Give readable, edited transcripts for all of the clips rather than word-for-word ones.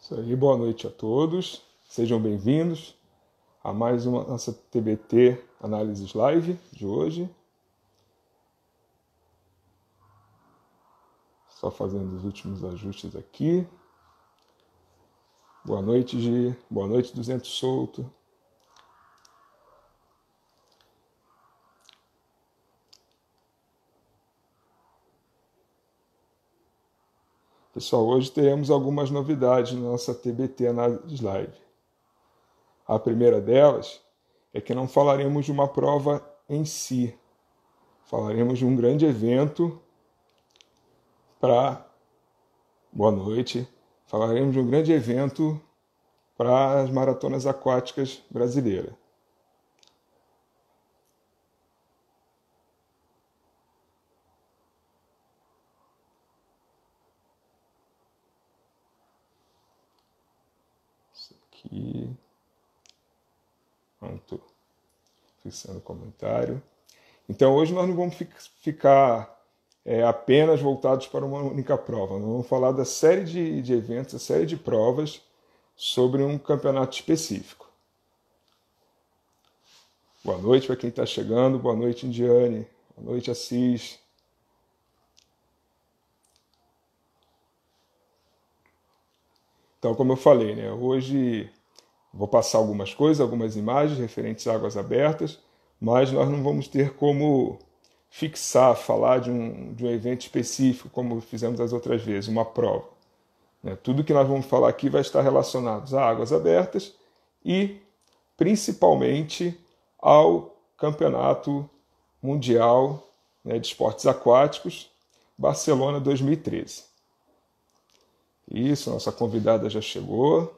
Isso aí, boa noite a todos. Sejam bem-vindos a mais uma nossa TBT Análises Live de hoje. Só fazendo os últimos ajustes aqui. Boa noite, Gi. Boa noite, 200 Solto. Pessoal, hoje teremos algumas novidades na nossa TBT Análises Live. A primeira delas é que não falaremos de uma prova em si. Falaremos de um grande evento para... Boa noite. Falaremos de um grande evento para as maratonas aquáticas brasileiras. Isso aqui. Pronto. Fixando o comentário. Então, hoje nós não vamos ficar apenas voltados para uma única prova. Nós vamos falar da série de eventos, a série de provas sobre um campeonato específico. Boa noite para quem está chegando. Boa noite, Indiane. Boa noite, Assis. Então, como eu falei, né, hoje vou passar algumas coisas, algumas imagens referentes a águas abertas, mas nós não vamos ter como fixar, falar de um evento específico, como fizemos as outras vezes, uma prova. Tudo que nós vamos falar aqui vai estar relacionado a águas abertas e, principalmente, ao Campeonato Mundial de Esportes Aquáticos, Barcelona 2013. Isso, nossa convidada já chegou.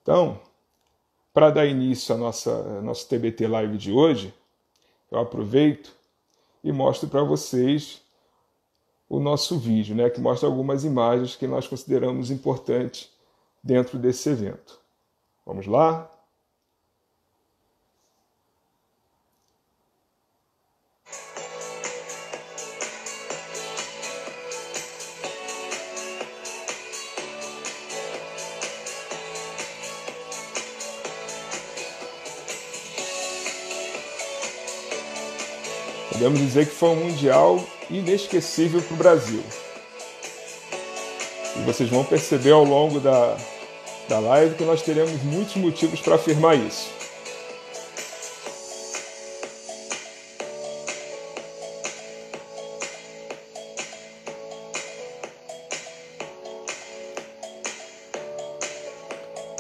Então, para dar início à nossa TBT Live de hoje, eu aproveito e mostro para vocês o nosso vídeo, que mostra algumas imagens que nós consideramos importantes dentro desse evento. Vamos lá? Podemos dizer que foi um mundial inesquecível para o Brasil. E vocês vão perceber ao longo da live que nós teremos muitos motivos para afirmar isso.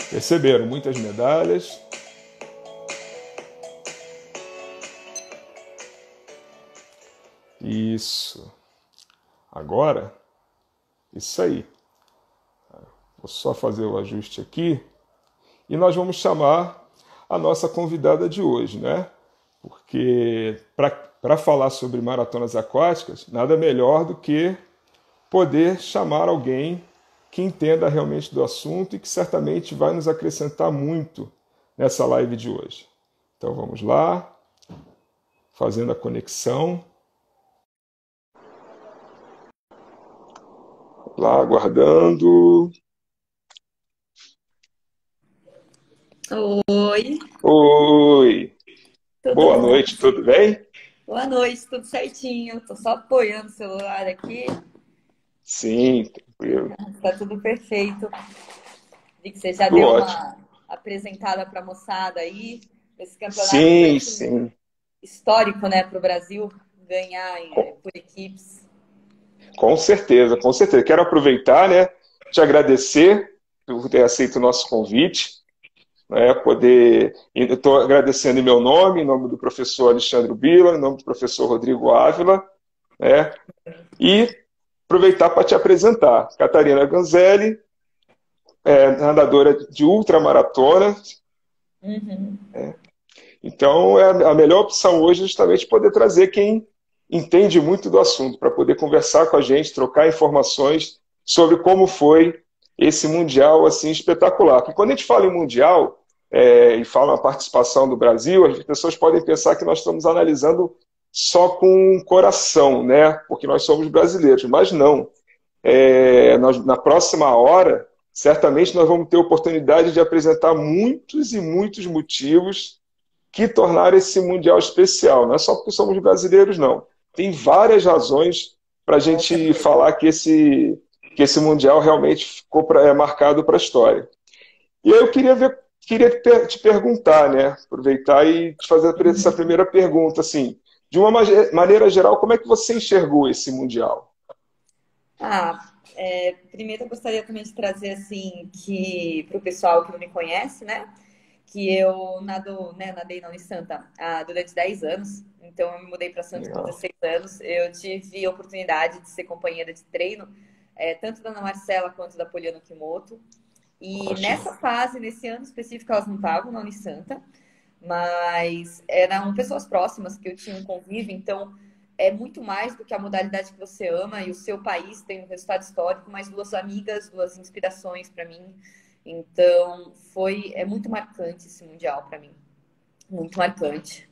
Perceberam? Muitas medalhas. Isso. Agora, isso aí. Vou só fazer o ajuste aqui. E nós vamos chamar a nossa convidada de hoje, Porque para falar sobre maratonas aquáticas, nada melhor do que poder chamar alguém que entenda realmente do assunto e que certamente vai nos acrescentar muito nessa live de hoje. Então vamos lá, fazendo a conexão. Lá, aguardando. Oi. Oi. Tudo Boa bom? noite, tudo bem? Boa noite, tudo certinho. Tô só apoiando o celular aqui. Sim, tranquilo. Tá tudo perfeito. Vi que você já Tudo deu ótimo. uma apresentada para a moçada aí. Esse campeonato Sim, muito sim. histórico, para o Brasil ganhar Com, por equipes. com certeza, com certeza. Quero aproveitar, te agradecer por ter aceito o nosso convite, Estou agradecendo em meu nome, em nome do professor Alexandre Bila, em nome do professor Rodrigo Ávila, E aproveitar para te apresentar. Catarina Ganzelli, nadadora de ultramaratona. Uhum. Então, a melhor opção hoje é justamente poder trazer quem entende muito do assunto, para poder conversar com a gente, trocar informações sobre como foi esse Mundial assim espetacular. Porque quando a gente fala em Mundial e fala na participação do Brasil, as pessoas podem pensar que nós estamos analisando só com o coração, porque nós somos brasileiros. Mas não. Na próxima hora, certamente nós vamos ter oportunidade de apresentar muitos e muitos motivos que tornaram esse Mundial especial. Não é só porque somos brasileiros, não. Tem várias razões para a Com gente certeza. falar que esse Mundial realmente ficou marcado para a história. E aí eu te perguntar, né? Aproveitar e te fazer essa Uhum. primeira pergunta, assim, de uma maneira geral, como é que você enxergou esse Mundial? Primeiro eu gostaria também de trazer assim que para o pessoal que não me conhece, né? Que eu nadei na Unisanta durante 10 anos. Então eu me mudei para Santos com Legal. 16 anos. Eu tive a oportunidade de ser companheira de treino, tanto da Ana Marcela quanto da Poliana Kimoto. E Ótimo. nessa fase, nesse ano específico, elas não estavam na Unisanta, mas eram pessoas próximas que eu tinha um convívio, então é muito mais do que a modalidade que você ama e o seu país tem um resultado histórico, mas duas amigas, duas inspirações para mim. Então, é muito marcante esse Mundial para mim, muito marcante.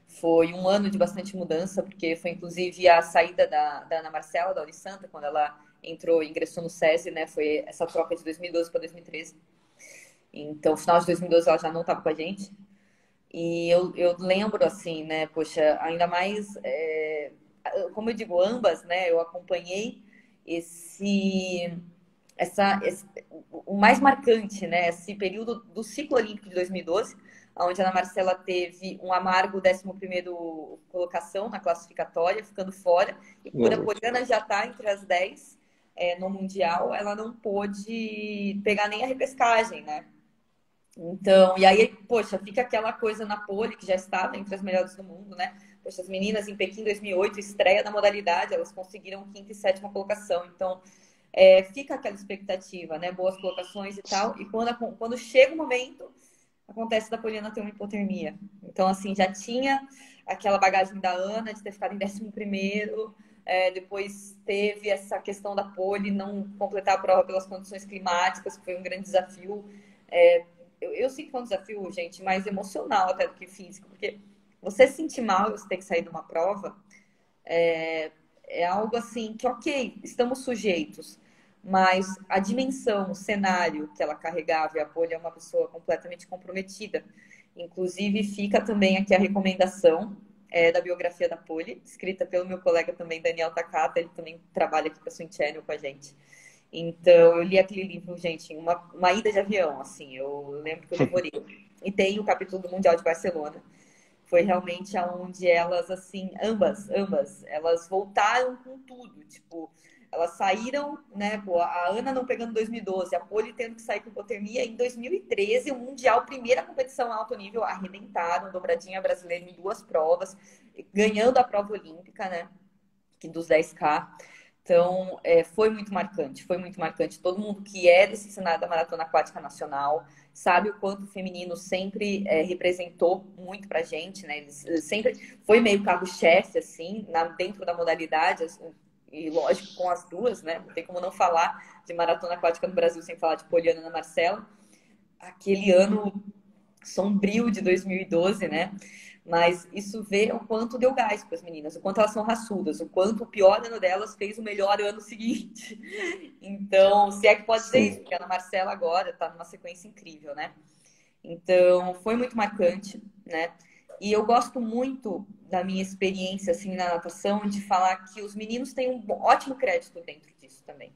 Foi um ano de bastante mudança, porque foi inclusive a saída da Ana Marcela, da Unisanta, quando ela ingressou no SESI, né? Foi essa troca de 2012 para 2013. Então, no final de 2012 ela já não estava com a gente. E eu lembro, assim, né, poxa, ainda mais, como eu digo, ambas, né, eu acompanhei esse, o mais marcante, né, esse período do ciclo olímpico de 2012, onde a Ana Marcela teve um amargo 11º colocação na classificatória, ficando fora, e por a Lembro. Poliana já estar entre as 10 no Mundial, ela não pôde pegar nem a repescagem, né? Então, e aí, poxa, fica aquela coisa na pole, que já estava entre as melhores do mundo, né? Poxa, as meninas em Pequim 2008, estreia da modalidade, elas conseguiram quinta e sétima colocação. Então, fica aquela expectativa, né? Boas colocações e tal. E quando chega o momento, acontece da Poliana ter uma hipotermia. Então, assim, já tinha aquela bagagem da Ana de ter ficado em 11º, depois teve essa questão da pole não completar a prova pelas condições climáticas, que foi um grande desafio. Eu sinto que foi um desafio, gente, mais emocional até do que físico, porque você se sentir mal e você ter que sair de uma prova é algo assim que, ok, estamos sujeitos, mas a dimensão, o cenário que ela carregava, e a Polly é uma pessoa completamente comprometida. Inclusive, fica também aqui a recomendação da biografia da Polly, escrita pelo meu colega também, Daniel Takata, ele também trabalha aqui para a Swing Channel com a gente. Então, eu li aquele livro, gente, em uma ida de avião, assim, eu lembro que eu devorei. E tem o capítulo do Mundial de Barcelona. Foi realmente aonde elas, assim, ambas, elas voltaram com tudo. Tipo, elas saíram, né? Pô, a Ana não pegando 2012, a Poli tendo que sair com hipotermia. Em 2013, o Mundial, primeira competição alto nível, arrebentaram, dobradinha brasileira em 2 provas, ganhando a prova olímpica, né? Dos 10K. Então, foi muito marcante, foi muito marcante. Todo mundo que é desse cenário da Maratona Aquática Nacional sabe o quanto o feminino sempre representou muito pra gente, né? Eles sempre foi meio carro-chefe, assim, dentro da modalidade, assim, e lógico, com as duas, né? Não tem como não falar de Maratona Aquática no Brasil sem falar de Poliana e Ana Marcela. Aquele ano sombrio de 2012, né? Mas isso vê o quanto deu gás para as meninas, o quanto elas são raçudas, o quanto o pior ano delas fez o melhor ano seguinte. Então, se é que pode ser isso, Sim. porque a Ana Marcela agora está numa sequência incrível, né? Então, foi muito marcante, né? E eu gosto muito da minha experiência assim na natação de falar que os meninos têm um ótimo crédito dentro disso também,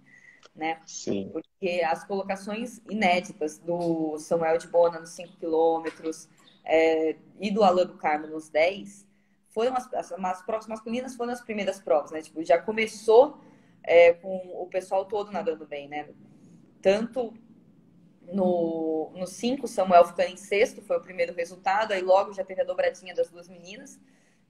né? Sim. Porque as colocações inéditas do Samuel de Bona nos 5 quilômetros e do Alain do Carmo nos 10 foram as provas masculinas foram as primeiras provas, né? Tipo, já começou com o pessoal todo nadando bem, né? Tanto no 5, Samuel ficando em sexto, foi o primeiro resultado, aí logo já teve a dobradinha das duas meninas,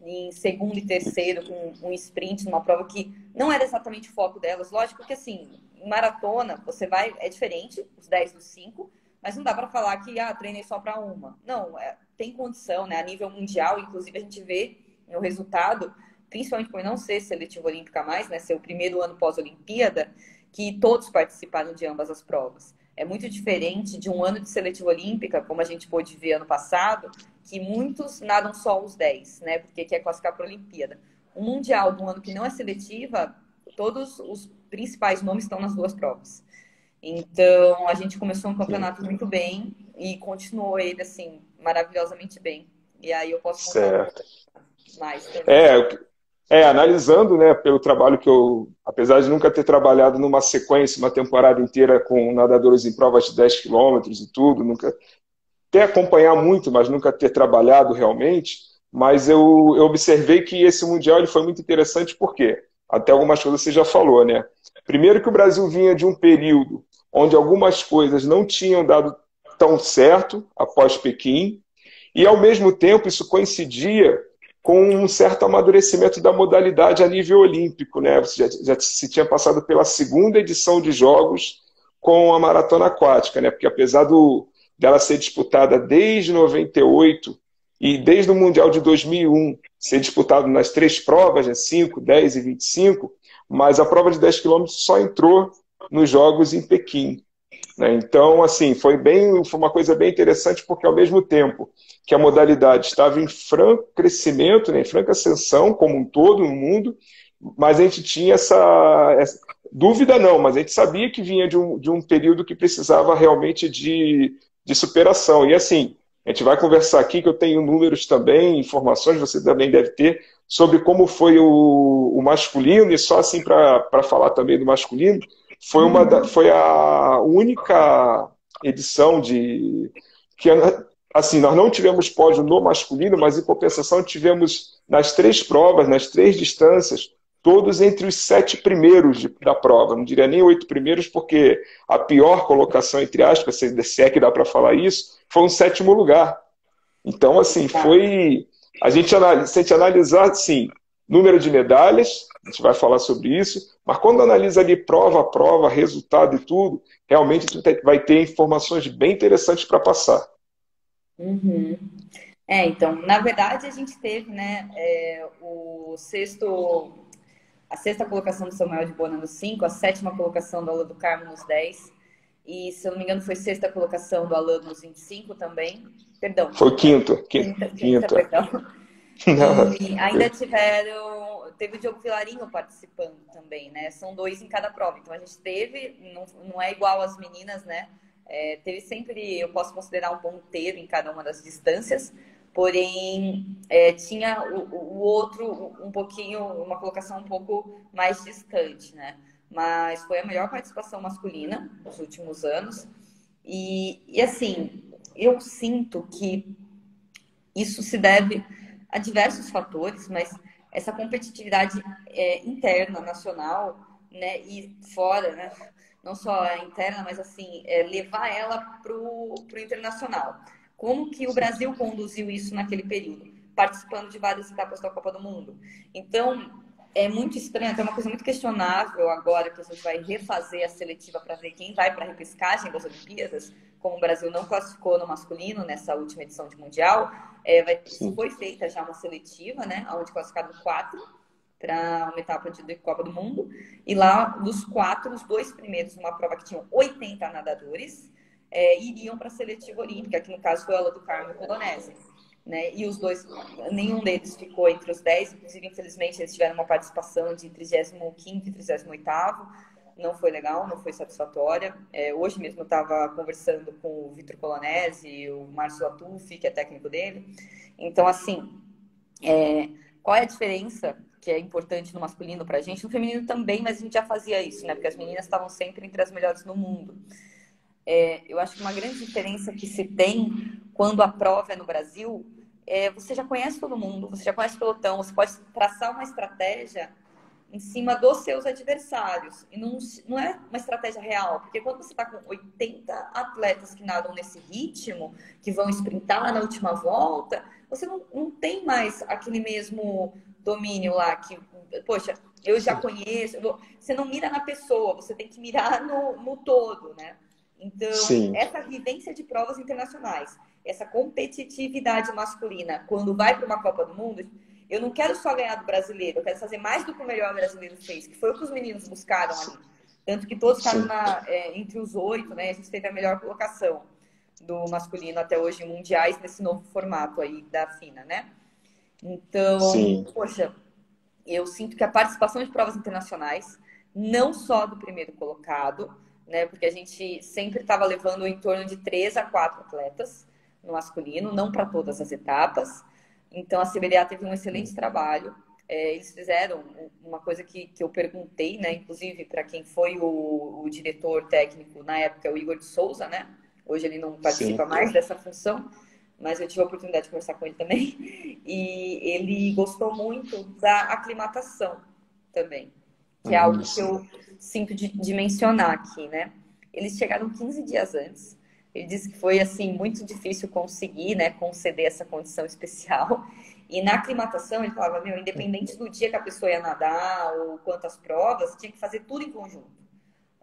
em segundo e terceiro, com um sprint, numa prova que não era exatamente o foco delas. Lógico que, assim, em maratona, você vai, é diferente, os 10 dos 5, mas não dá para falar que, treinei só para uma. Não, tem condição, né? A nível mundial, inclusive, a gente vê no resultado, principalmente por não ser seletiva olímpica mais, né? Ser o primeiro ano pós-Olimpíada, que todos participaram de ambas as provas. É muito diferente de um ano de seletiva olímpica, como a gente pôde ver ano passado, que muitos nadam só os 10, né? Porque quer classificar para a Olimpíada. O Mundial, do ano que não é seletiva, todos os principais nomes estão nas duas provas. Então, a gente começou um sim. campeonato muito bem e continuou ele, assim, maravilhosamente bem. E aí eu posso contar um pouco Certo. mais também. É, analisando, né, pelo trabalho que eu, apesar de nunca ter trabalhado numa sequência, uma temporada inteira com nadadores em provas de 10 quilômetros e tudo, nunca ter acompanhar muito, mas nunca ter trabalhado realmente, mas eu observei que esse Mundial ele foi muito interessante porque, até algumas coisas você já falou, né? Primeiro que o Brasil vinha de um período onde algumas coisas não tinham dado tão certo após Pequim, e ao mesmo tempo isso coincidia com um certo amadurecimento da modalidade a nível olímpico, né? Você já se tinha passado pela segunda edição de Jogos com a maratona aquática, né? Porque apesar dela ser disputada desde 98 e desde o Mundial de 2001 ser disputado nas três provas, né? 5, 10 e 25, mas a prova de 10 quilômetros só entrou nos Jogos em Pequim. Né? Então, assim, foi uma coisa bem interessante porque ao mesmo tempo que a modalidade estava em franco crescimento, né, em franca ascensão como um todo no mundo, mas a gente tinha essa dúvida não, mas a gente sabia que vinha de um período que precisava realmente de superação. E assim, a gente vai conversar aqui que eu tenho números também, informações, você também deve ter, sobre como foi o masculino, e só assim para falar também do masculino, Uhum. foi a única edição de que assim, nós não tivemos pódio no masculino, mas em compensação tivemos nas três provas, nas três distâncias, todos entre os sete primeiros da prova. Não diria nem oito primeiros, porque a pior colocação, entre aspas, se é que dá para falar isso, foi um sétimo lugar. Então, assim, Tá. foi. Se a gente analisar, assim, número de medalhas, a gente vai falar sobre isso, mas quando analisa ali prova a prova, resultado e tudo, realmente tu vai ter informações bem interessantes para passar. Uhum. Então, na verdade, a gente teve, né, a sexta colocação do Samuel de Bona nos 5, a sétima colocação do Alan do Carmo nos 10, e, se eu não me engano, foi sexta colocação do Alan nos 25 também. Perdão, Foi quinta. quinto, Quinta, quinta. perdão. E ainda teve o Diogo Vilarinho participando também, né? São dois em cada prova. Então a gente teve, não é igual às meninas, né? Teve sempre, eu posso considerar um ponteiro em cada uma das distâncias, porém tinha o outro um pouquinho, uma colocação um pouco mais distante, né? Mas foi a melhor participação masculina nos últimos anos. E assim, eu sinto que isso se deve a diversos fatores, mas essa competitividade interna, nacional, né, e fora, né, não só a interna, mas assim, levar ela para o internacional. Como que o Brasil conduziu isso naquele período? Participando de várias etapas da Copa do Mundo. Então, é muito estranho, é uma coisa muito questionável agora que a gente vai refazer a seletiva para ver quem vai para a repescagem das Olimpíadas, como o Brasil não classificou no masculino nessa última edição de Mundial, Sim, foi feita já uma seletiva, né, onde classificaram quatro para uma etapa de Copa do Mundo, e lá dos quatro, os dois primeiros, numa prova que tinham 80 nadadores, iriam para a seletiva olímpica, que no caso foi a Ola do Carmo e Polonese. Né? E os dois, nenhum deles ficou entre os 10, inclusive, infelizmente, eles tiveram uma participação de 35º e 38º, não foi legal, não foi satisfatória. Hoje mesmo eu estava conversando com o Vitor Colonese e o Márcio Latufi, que é técnico dele. Então, assim, qual é a diferença que é importante no masculino para a gente? No feminino também, mas a gente já fazia isso, né? Porque as meninas estavam sempre entre as melhores no mundo. Eu acho que uma grande diferença que se tem quando a prova é no Brasil você já conhece todo mundo, você já conhece o pelotão, você pode traçar uma estratégia em cima dos seus adversários. E não é uma estratégia real, porque quando você está com 80 atletas que nadam nesse ritmo, que vão sprintar na última volta, você não tem mais aquele mesmo domínio lá que, poxa, eu já sim, conheço. Você não mira na pessoa, você tem que mirar no todo, né? Então, sim, essa vivência de provas internacionais, essa competitividade masculina, quando vai para uma Copa do Mundo, eu não quero só ganhar do brasileiro, eu quero fazer mais do que o melhor brasileiro fez, que foi o que os meninos buscaram ali. Tanto que todos ficaram sim, entre os 8, né? A gente teve a melhor colocação do masculino até hoje em mundiais, nesse novo formato aí da FINA, né? Então, sim, poxa, eu sinto que a participação de provas internacionais, não só do primeiro colocado, né? Porque a gente sempre estava levando em torno de 3 a 4 atletas no masculino, não para todas as etapas. Então a CBDA teve um excelente trabalho. Eles fizeram uma coisa que eu perguntei, né? Inclusive para quem foi o diretor técnico na época, o Igor de Souza, né? Hoje ele não participa Sim. mais dessa função, mas eu tive a oportunidade de conversar com ele também. E ele gostou muito da aclimatação também, que é algo que Sim. eu sinto de mencionar aqui, né? Eles chegaram 15 dias antes. Ele disse que foi, assim, muito difícil conseguir, né, conceder essa condição especial. E na aclimatação, ele falava, meu, independente do dia que a pessoa ia nadar ou quantas provas, tinha que fazer tudo em conjunto.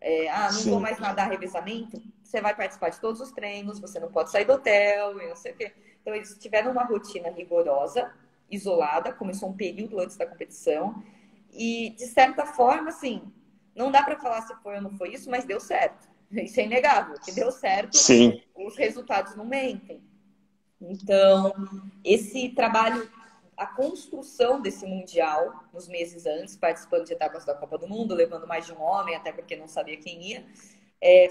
Não vou Sim. mais nadar revezamento, você vai participar de todos os treinos, você não pode sair do hotel e não sei o quê. Então, eles tiveram uma rotina rigorosa, isolada, começou um período antes da competição. E, de certa forma, assim, não dá para falar se foi ou não foi isso, mas deu certo. Isso é inegável, que deu certo, Sim. os resultados não mentem. Então, esse trabalho, a construção desse Mundial, nos meses antes, participando de etapas da Copa do Mundo, levando mais de um homem, até porque não sabia quem ia,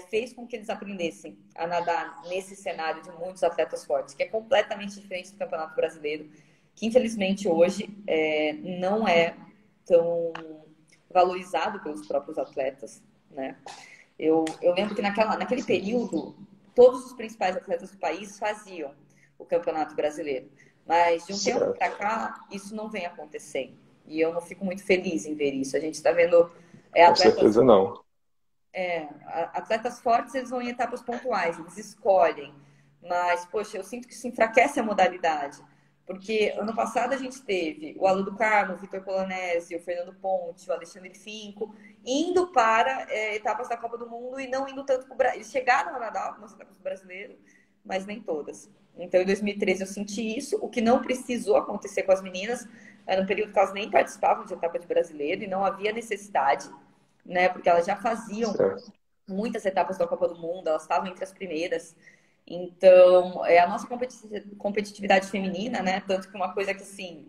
fez com que eles aprendessem a nadar nesse cenário de muitos atletas fortes, que é completamente diferente do Campeonato Brasileiro, que infelizmente hoje não é tão valorizado pelos próprios atletas, né? Eu lembro que naquele período, todos os principais atletas do país faziam o Campeonato Brasileiro. Mas de um tempo Certo. para cá, isso não vem acontecendo. E eu não fico muito feliz em ver isso. A gente está vendo Com atletas, certeza não. atletas fortes, eles vão em etapas pontuais, eles escolhem. Mas, poxa, eu sinto que isso enfraquece a modalidade. Porque ano passado a gente teve o Alan do Carmo, o Vitor Polonese, o Fernando Ponte, o Alexandre Finco, indo para etapas da Copa do Mundo e não indo tanto para o Brasil. Eles chegaram a nadar algumas etapas do brasileiro, mas nem todas. Então, em 2013 eu senti isso, o que não precisou acontecer com as meninas, era um período que elas nem participavam de etapa de brasileiro e não havia necessidade, né? Porque elas já faziam Certo. muitas etapas da Copa do Mundo, elas estavam entre as primeiras. Então, a nossa competitividade feminina, né? Tanto que uma coisa que, assim,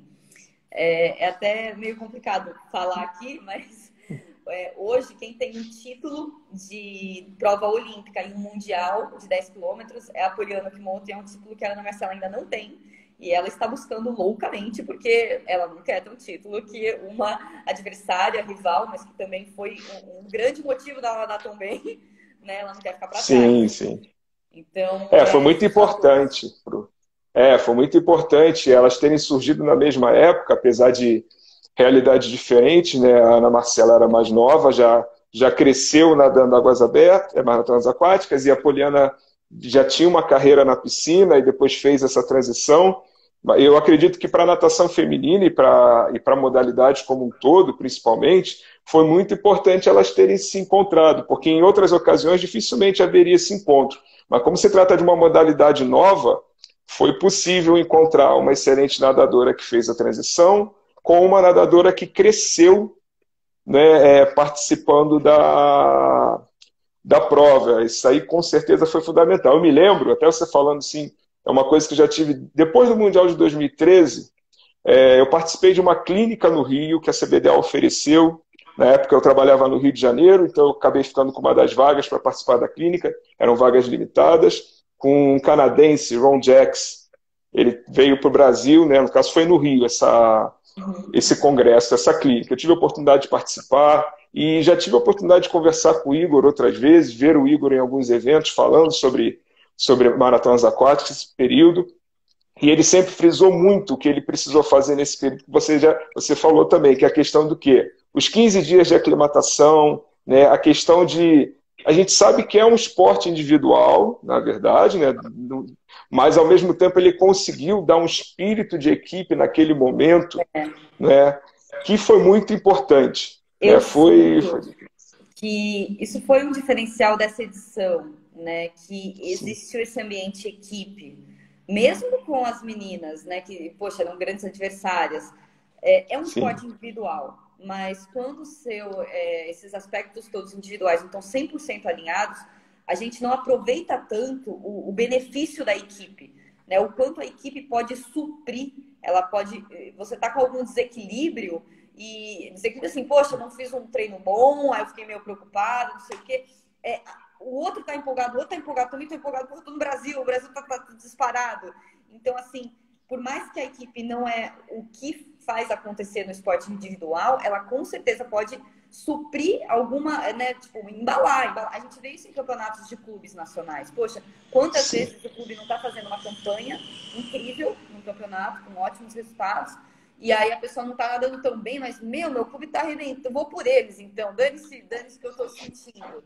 é até meio complicado falar aqui, mas hoje quem tem um título de prova olímpica em um mundial de 10 quilômetros é a Poliana Kimoto, e é um título que a Ana Marcela ainda não tem. E ela está buscando loucamente, porque ela não quer ter um título que uma adversária, rival, mas que também foi um grande motivo dela nadar tão bem, né? Ela não quer ficar para Sim, trás. sim. Então, Foi tem muito esses fatores. importante. Foi muito importante elas terem surgido na mesma época, apesar de realidades diferentes, né? A Ana Marcela era mais nova, já cresceu nadando águas abertas, maratonas aquáticas, e a Poliana já tinha uma carreira na piscina e depois fez essa transição. Eu acredito que para a natação feminina e para a modalidade como um todo, principalmente, foi muito importante elas terem se encontrado, porque em outras ocasiões dificilmente haveria esse encontro. Mas como se trata de uma modalidade nova, foi possível encontrar uma excelente nadadora que fez a transição com uma nadadora que cresceu, né, participando da prova. Isso aí com certeza foi fundamental. Eu me lembro, até você falando assim, é uma coisa que eu já tive, depois do Mundial de 2013, eu participei de uma clínica no Rio que a CBDA ofereceu. Na época eu trabalhava no Rio de Janeiro, então eu acabei ficando com uma das vagas para participar da clínica, eram vagas limitadas, com um canadense, Ron Jacks. Ele veio para o Brasil, né, no caso foi no Rio, esse congresso, essa clínica. Eu tive a oportunidade de participar e já tive a oportunidade de conversar com o Igor outras vezes, ver o Igor em alguns eventos falando sobre maratonas aquáticas, esse período. E ele sempre frisou muito o que ele precisou fazer nesse período. Você falou também, que é a questão do quê? Os 15 dias de aclimatação, né? A questão de... A gente sabe que é um esporte individual, na verdade, né? Mas, ao mesmo tempo, ele conseguiu dar um espírito de equipe naquele momento, né? Que foi muito importante. Né? Eu sinto que isso foi um diferencial dessa edição, né? Que Sim, existiu esse ambiente equipe, mesmo com as meninas, né? Que, poxa, eram grandes adversárias. É um sim, esporte individual, mas quando esses aspectos todos individuais não estão 100% alinhados, a gente não aproveita tanto o benefício da equipe, né? O quanto a equipe pode suprir, ela pode... Você está com algum desequilíbrio e desequilíbrio assim, poxa, não fiz um treino bom, aí eu fiquei meio preocupada, não sei o quê. é, o outro está empolgado, o outro está empolgado, também estou empolgado, porque eu estou no Brasil, o Brasil está disparado. Então, assim, por mais que a equipe não é o que faz acontecer no esporte individual, ela com certeza pode suprir alguma, né, tipo, embalar. A gente vê isso em campeonatos de clubes nacionais. Poxa, quantas Sim. vezes o clube não está fazendo uma campanha incrível no campeonato, com ótimos resultados, e aí a pessoa não está nadando tão bem, mas, meu clube está arrebentando, eu vou por eles, então, dane-se que eu estou sentindo.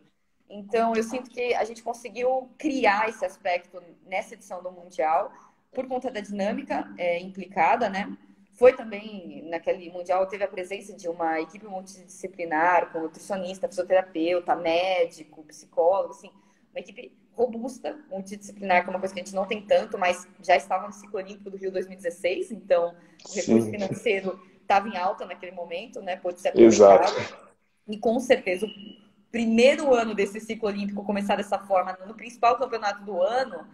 Então, eu sinto que a gente conseguiu criar esse aspecto nessa edição do Mundial, por conta da dinâmica implicada, né? Foi também, naquele Mundial, teve a presença de uma equipe multidisciplinar, com nutricionista, fisioterapeuta, médico, psicólogo, assim, uma equipe robusta, multidisciplinar, que é uma coisa que a gente não tem tanto, mas já estava no ciclo olímpico do Rio 2016, então o recurso Sim, financeiro estava em alta naquele momento, né? Pôde ser exato. aproveitado. E com certeza, o primeiro ano desse ciclo olímpico começar dessa forma, no principal campeonato do ano,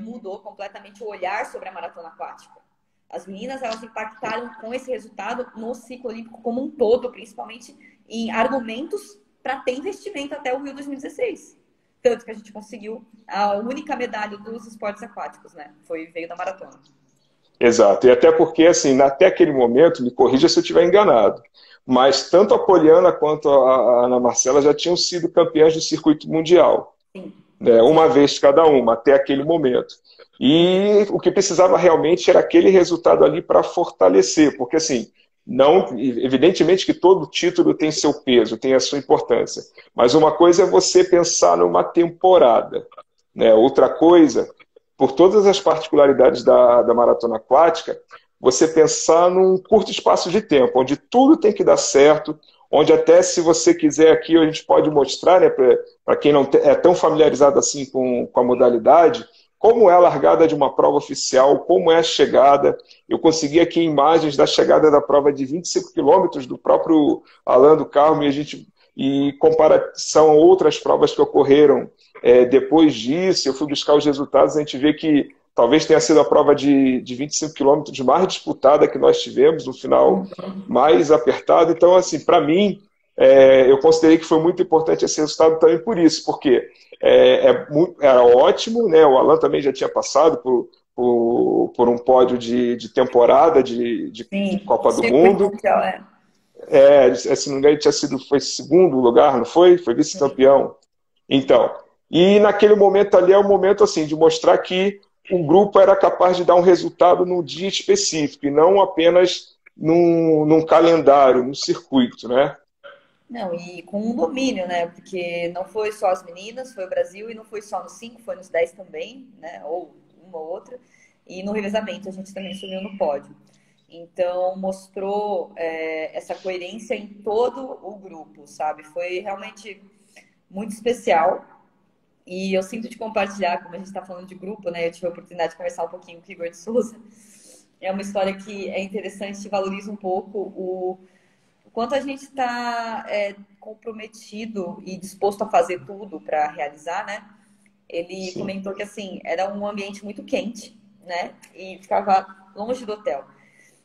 mudou completamente o olhar sobre a maratona aquática. As meninas, elas impactaram com esse resultado no ciclo olímpico como um todo, principalmente em argumentos para ter investimento até o Rio 2016. Tanto que a gente conseguiu a única medalha dos esportes aquáticos, né? Veio da maratona. Exato. E até porque, assim, até aquele momento, me corrija se eu estiver enganado, mas tanto a Poliana quanto a Ana Marcela já tinham sido campeãs do circuito mundial, Sim, né? sim, Uma vez cada uma, até aquele momento. E o que precisava realmente era aquele resultado ali para fortalecer, porque, assim, não, evidentemente que todo título tem seu peso, tem a sua importância, mas uma coisa é você pensar numa temporada, né? Outra coisa, por todas as particularidades da maratona aquática, você pensar num curto espaço de tempo, onde tudo tem que dar certo, onde até se você quiser aqui, a gente pode mostrar, né, para quem não é tão familiarizado assim com a modalidade, como é a largada de uma prova oficial, como é a chegada. Eu consegui aqui imagens da chegada da prova de 25 quilômetros do próprio Alain do Carmo, e em comparação a outras provas que ocorreram depois disso, eu fui buscar os resultados, a gente vê que talvez tenha sido a prova de 25 quilômetros mais disputada que nós tivemos, no final mais apertado. Então, assim, para mim, eu considerei que foi muito importante esse resultado também por isso, porque era ótimo, né? O Alan também já tinha passado por um pódio de temporada de sim. Copa do Circuito Mundo. mundial, Se não me engano, ele tinha sido, foi segundo lugar, não foi? Foi vice-campeão. Então, e naquele momento ali é o momento assim de mostrar que o grupo era capaz de dar um resultado no dia específico e não apenas num calendário, num circuito, né? Não, e com um domínio, né? Porque não foi só as meninas, foi o Brasil, e não foi só nos 5, foi nos 10 também, né? Ou uma ou outra. E no revezamento a gente também subiu no pódio. Então mostrou essa coerência em todo o grupo, sabe? Foi realmente muito especial. E eu sinto de compartilhar, como a gente está falando de grupo, né? Eu tive a oportunidade de conversar um pouquinho com o Igor de Souza. É uma história que é interessante e valoriza um pouco o quanto a gente está comprometido e disposto a fazer tudo para realizar, né? Ele Sim. comentou que, assim, era um ambiente muito quente, né? E ficava longe do hotel.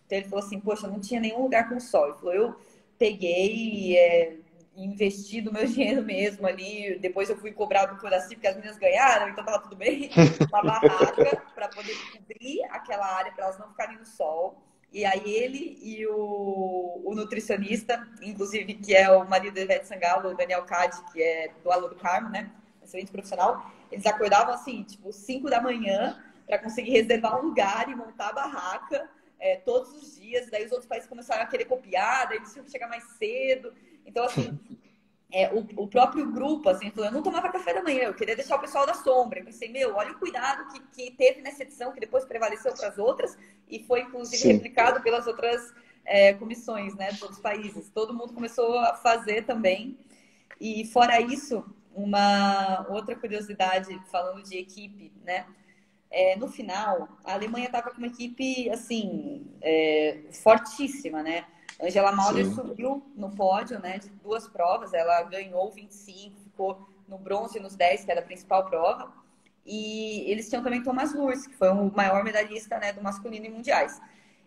Então ele falou assim, poxa, não tinha nenhum lugar com sol. Ele falou, eu peguei investi do meu dinheiro mesmo ali. Depois eu fui cobrado por assim, porque as meninas ganharam, então tava tudo bem. Uma barraca para poder cobrir aquela área para elas não ficarem no sol. E aí ele e o nutricionista, inclusive, que é o marido da Ivete Sangalo, o Daniel Cade, que é do Alô do Carmo, né? Excelente profissional. Eles acordavam assim, tipo, 5 da manhã para conseguir reservar um lugar e montar a barraca todos os dias. Daí os outros países começaram a querer copiar, daí eles tinham que chegar mais cedo. Então, assim, o próprio grupo, assim, falou, eu não tomava café da manhã, eu queria deixar o pessoal da sombra. Eu pensei, olha o cuidado que teve nessa edição, que depois prevaleceu para as outras, e foi, inclusive, Sim. replicado pelas outras comissões, né, dos outros países. Todo mundo começou a fazer também. E, fora isso, uma outra curiosidade, falando de equipe, né, no final, a Alemanha estava com uma equipe, assim, fortíssima, né? Angela Maurer Sim. subiu no pódio, né, de 2 provas. Ela ganhou 25, ficou no bronze e nos 10, que era a principal prova. E eles tinham também Thomas Lurs, que foi o maior medalhista, né, do masculino em mundiais.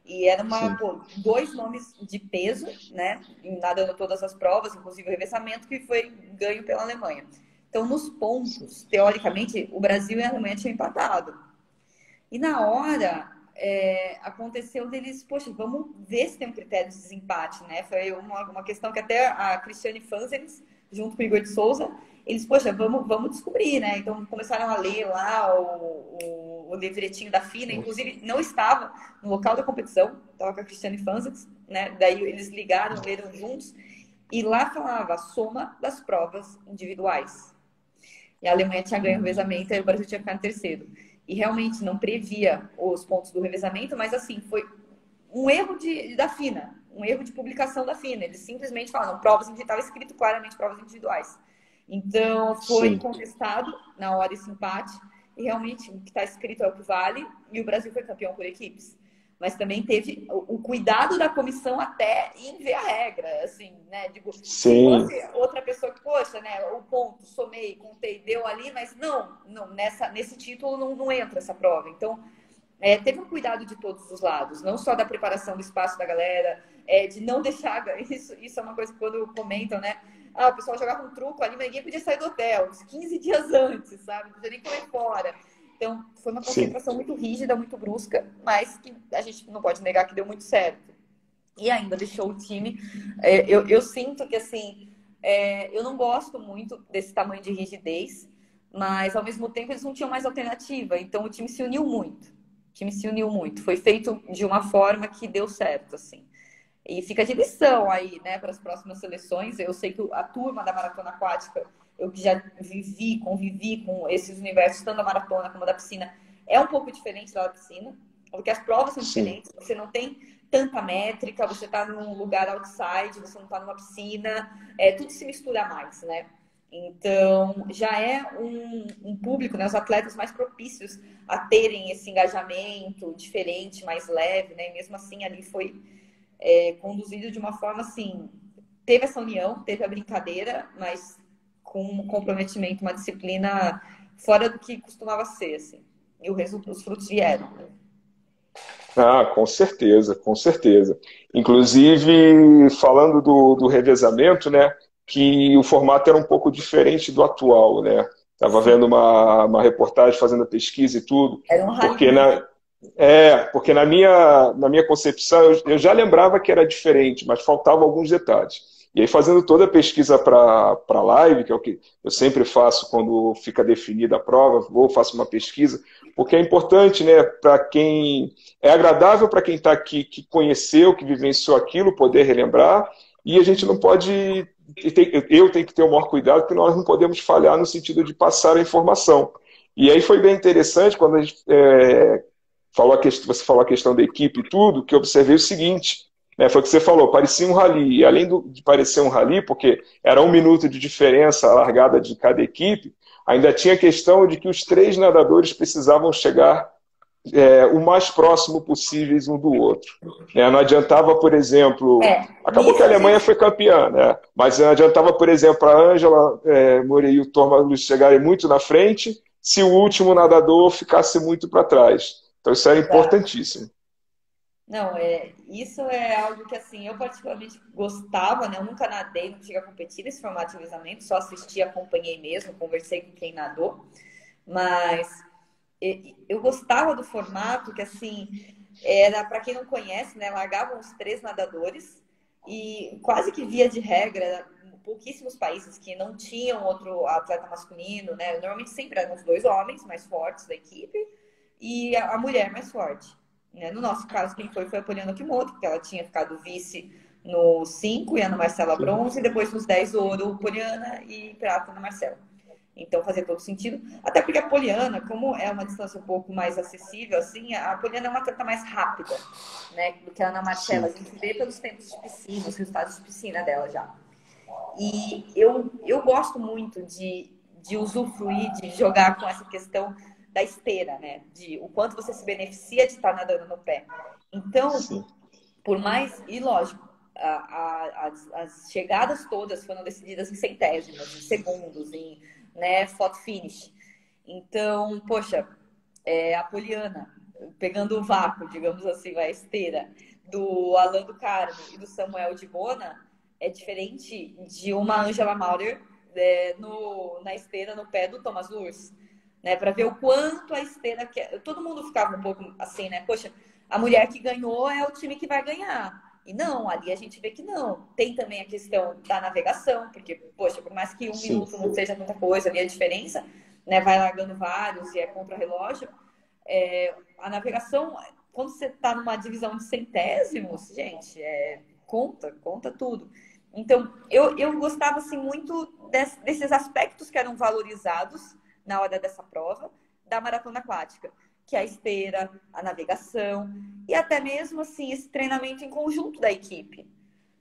E era Sim. 2 nomes de peso, né, nadando todas as provas, inclusive o revezamento, que foi ganho pela Alemanha. Então, nos pontos, teoricamente, o Brasil e a Alemanha tinham empatado. E na hora, aconteceu deles, poxa, vamos ver se tem um critério de desempate, né? Foi uma questão que até a Cristiane Fanzelis, junto com o Igor de Souza, eles, poxa, vamos descobrir, né? Então começaram a ler lá o livretinho da FINA, inclusive não estava no local da competição, estava com a Cristiane Fanzelis, né? Daí eles ligaram, leram juntos, e lá falava a soma das provas individuais. E a Alemanha tinha ganho o revezamento e o Brasil tinha ficado em terceiro. E realmente não previa os pontos do revezamento, mas assim, foi um erro da FINA, um erro de publicação da FINA. Eles simplesmente falaram provas individuais, estava escrito claramente provas individuais. Então, foi contestado na hora esse empate, e realmente o que está escrito é o que vale, e o Brasil foi campeão por equipes. Mas também teve o cuidado da comissão até em ver a regra, assim, né? Digo, se fosse outra pessoa que, poxa, né, o ponto, somei, contei, deu ali, mas não nesse título não entra essa prova. Então, teve um cuidado de todos os lados, não só da preparação do espaço da galera, de não deixar, isso é uma coisa que quando comentam, né? O pessoal jogava um truco ali, mas ninguém podia sair do hotel, uns 15 dias antes, sabe? Não podia nem comer fora. Então, foi uma concentração muito rígida, muito brusca, mas que a gente não pode negar que deu muito certo. E ainda deixou o time... eu sinto que, assim, eu não gosto muito desse tamanho de rigidez, mas, ao mesmo tempo, eles não tinham mais alternativa. Então, o time se uniu muito. O time se uniu muito. Foi feito de uma forma que deu certo, assim. E fica de lição aí, né, para as próximas seleções. Eu sei que a turma da maratona aquática, eu que já convivi com esses universos, tanto da maratona como da piscina, é um pouco diferente da piscina, porque as provas são diferentes. Você não tem tanta métrica, você está num lugar outside, você não está numa piscina, tudo se mistura mais, né? Então, já é um público, né, os atletas mais propícios a terem esse engajamento diferente, mais leve, né? E mesmo assim, ali foi conduzido de uma forma assim, teve essa união, teve a brincadeira, mas com um comprometimento, uma disciplina fora do que costumava ser, assim. E os frutos vieram. Né? Com certeza, com certeza. Inclusive, falando do revezamento, né, que o formato era um pouco diferente do atual, né? Estava vendo uma reportagem, fazendo a pesquisa e tudo. Era um rally. Porque na minha concepção, eu já lembrava que era diferente, mas faltavam alguns detalhes. E aí, fazendo toda a pesquisa para a live, que é o que eu sempre faço quando fica definida a prova, faço uma pesquisa, porque é importante, né, para quem... É agradável para quem está aqui, que conheceu, que vivenciou aquilo, poder relembrar, e a gente não pode... Eu tenho que ter o maior cuidado, porque nós não podemos falhar no sentido de passar a informação. E aí foi bem interessante quando a gente... você falou a questão da equipe e tudo, que eu observei o seguinte, né, foi o que você falou, parecia um rally, e além de parecer um rally, porque era 1 minuto de diferença a largada de cada equipe, ainda tinha a questão de que os 3 nadadores precisavam chegar o mais próximo possíveis um do outro. Não adiantava, por exemplo, acabou que a Alemanha foi campeã, né? Mas não adiantava, por exemplo, a Ângela Moreira e o Thomas chegarem muito na frente, se o último nadador ficasse muito para trás. Então isso era importantíssimo. Não, isso é algo que, assim, eu particularmente gostava, né? Eu nunca nadei, não cheguei a competir nesse formato de revezamento, só assisti, acompanhei mesmo, conversei com quem nadou. Mas eu gostava do formato que, assim, era, para quem não conhece, né? Largavam os 3 nadadores e quase que via de regra, pouquíssimos países que não tinham outro atleta masculino, né? Normalmente sempre eram os 2 homens mais fortes da equipe e a mulher mais forte. No nosso caso, quem foi a Poliana Kimoto, porque ela tinha ficado vice no 5 e a Ana Marcela bronze, e depois nos 10 ouro, Poliana e prata Ana Marcela. Então fazia todo sentido. Até porque a Poliana, como é uma distância um pouco mais acessível, assim, a Poliana é uma atleta mais rápida, né, do que a Ana Marcela. A gente vê pelos tempos de piscina, os resultados de piscina dela já. E eu gosto muito de usufruir, de jogar com essa questão da esteira, né? De o quanto você se beneficia de estar nadando no pé. Então, por mais... E lógico, as chegadas todas foram decididas em centésimos, em segundos, em photo finish. Então, poxa, a Poliana, pegando o vácuo, digamos assim, a esteira, do Alan do Carmo e do Samuel de Bona, é diferente de uma Angela Maurer na esteira, no pé do Thomas Lurs, né? Para ver o quanto a esteira... Todo mundo ficava um pouco assim, né? Poxa, a mulher que ganhou é o time que vai ganhar. E não, ali a gente vê que não. Tem também a questão da navegação, porque, poxa, por mais que um Sim. minuto não seja muita coisa ali, a diferença, né? Vai largando vários e é contra-relógio. A navegação, quando você está numa divisão de centésimos, gente, conta tudo. Então, eu gostava assim, muito desses aspectos que eram valorizados na hora dessa prova da maratona aquática, que é a esteira, a navegação e até mesmo assim esse treinamento em conjunto da equipe.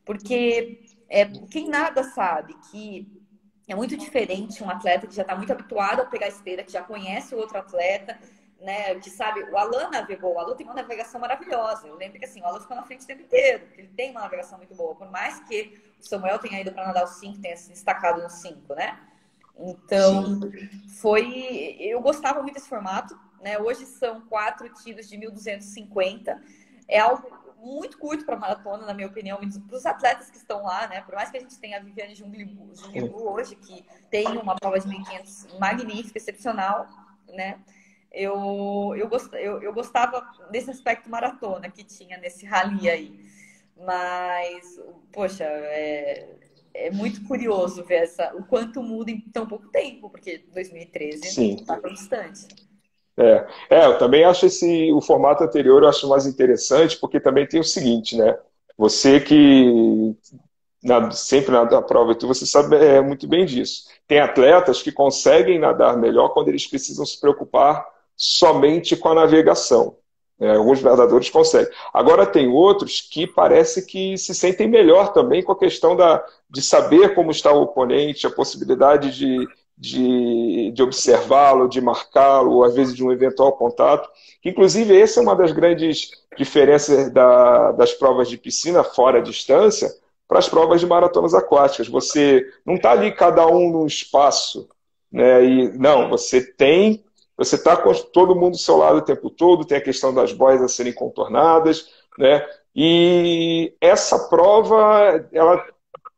Porque quem nada sabe que é muito diferente um atleta que já está muito habituado a pegar esteira, que já conhece o outro atleta, né? Que sabe, o Alan navegou, o Alan tem uma navegação maravilhosa. Eu lembro que assim, o Alan ficou na frente o tempo inteiro, porque ele tem uma navegação muito boa, por mais que o Samuel tenha ido para nadar os 5, tenha se destacado nos 5, né? Então, eu gostava muito desse formato, né? Hoje são 4 tiros de 1.250. É algo muito curto para maratona, na minha opinião, para os atletas que estão lá, né? Por mais que a gente tenha a Viviane Junglibu hoje, que tem uma prova de 1.500 magnífica, excepcional, né? Eu gostava desse aspecto maratona que tinha nesse rally aí. Mas, poxa, é muito curioso ver o quanto muda em tão pouco tempo, porque 2013 Sim. não está tão distante. Eu também acho o formato anterior eu acho mais interessante, porque também tem o seguinte, né? Você que sempre nada à prova e tudo, você sabe muito bem disso. Tem atletas que conseguem nadar melhor quando eles precisam se preocupar somente com a navegação. Alguns nadadores conseguem. Agora tem outros que parece que se sentem melhor também com a questão de saber como está o oponente, a possibilidade de observá-lo, de marcá-lo, ou às vezes de um eventual contato. Inclusive, essa é uma das grandes diferenças das provas de piscina fora a distância para as provas de maratonas aquáticas. Você não está ali cada um num espaço, né? Não, você está com todo mundo do seu lado o tempo todo, tem a questão das boias a serem contornadas, né? E essa prova, ela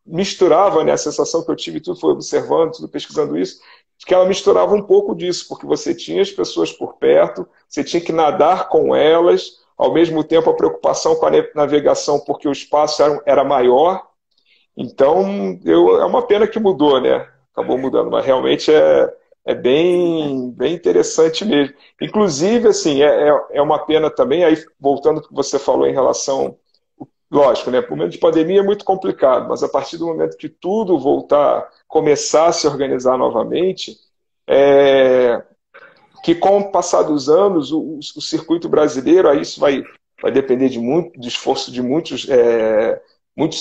misturava, né? A sensação que eu tive, tudo foi observando, tudo pesquisando isso, que ela misturava um pouco disso, porque você tinha as pessoas por perto, você tinha que nadar com elas, ao mesmo tempo a preocupação com a navegação, porque o espaço era maior. Então, é uma pena que mudou, né? Acabou mudando, mas realmente é bem interessante mesmo. Inclusive, assim, é uma pena também, aí voltando ao que você falou em relação. Lógico, né? Por momento de pandemia é muito complicado, mas a partir do momento que tudo começar a se organizar novamente, que com o passar dos anos, o circuito brasileiro, aí isso vai depender do esforço de muitos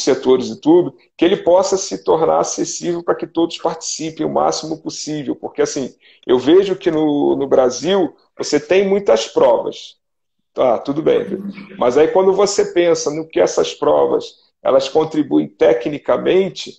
setores e tudo, que ele possa se tornar acessível para que todos participem o máximo possível. Porque, assim, eu vejo que no Brasil você tem muitas provas. Tudo bem. Mas aí quando você pensa no que essas provas elas contribuem tecnicamente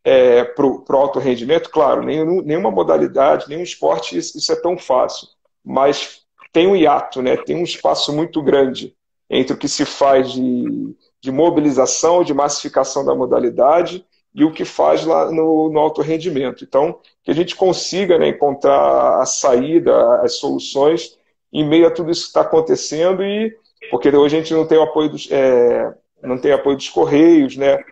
para o alto rendimento, claro, nenhuma modalidade, nenhum esporte isso é tão fácil. Mas tem um hiato, né? Tem um espaço muito grande entre o que se faz de mobilização, de massificação da modalidade e o que faz lá no alto rendimento. Então, que a gente consiga, né, encontrar a saída, as soluções em meio a tudo isso que está acontecendo, porque hoje a gente não tem o apoio não tem apoio dos Correios, né?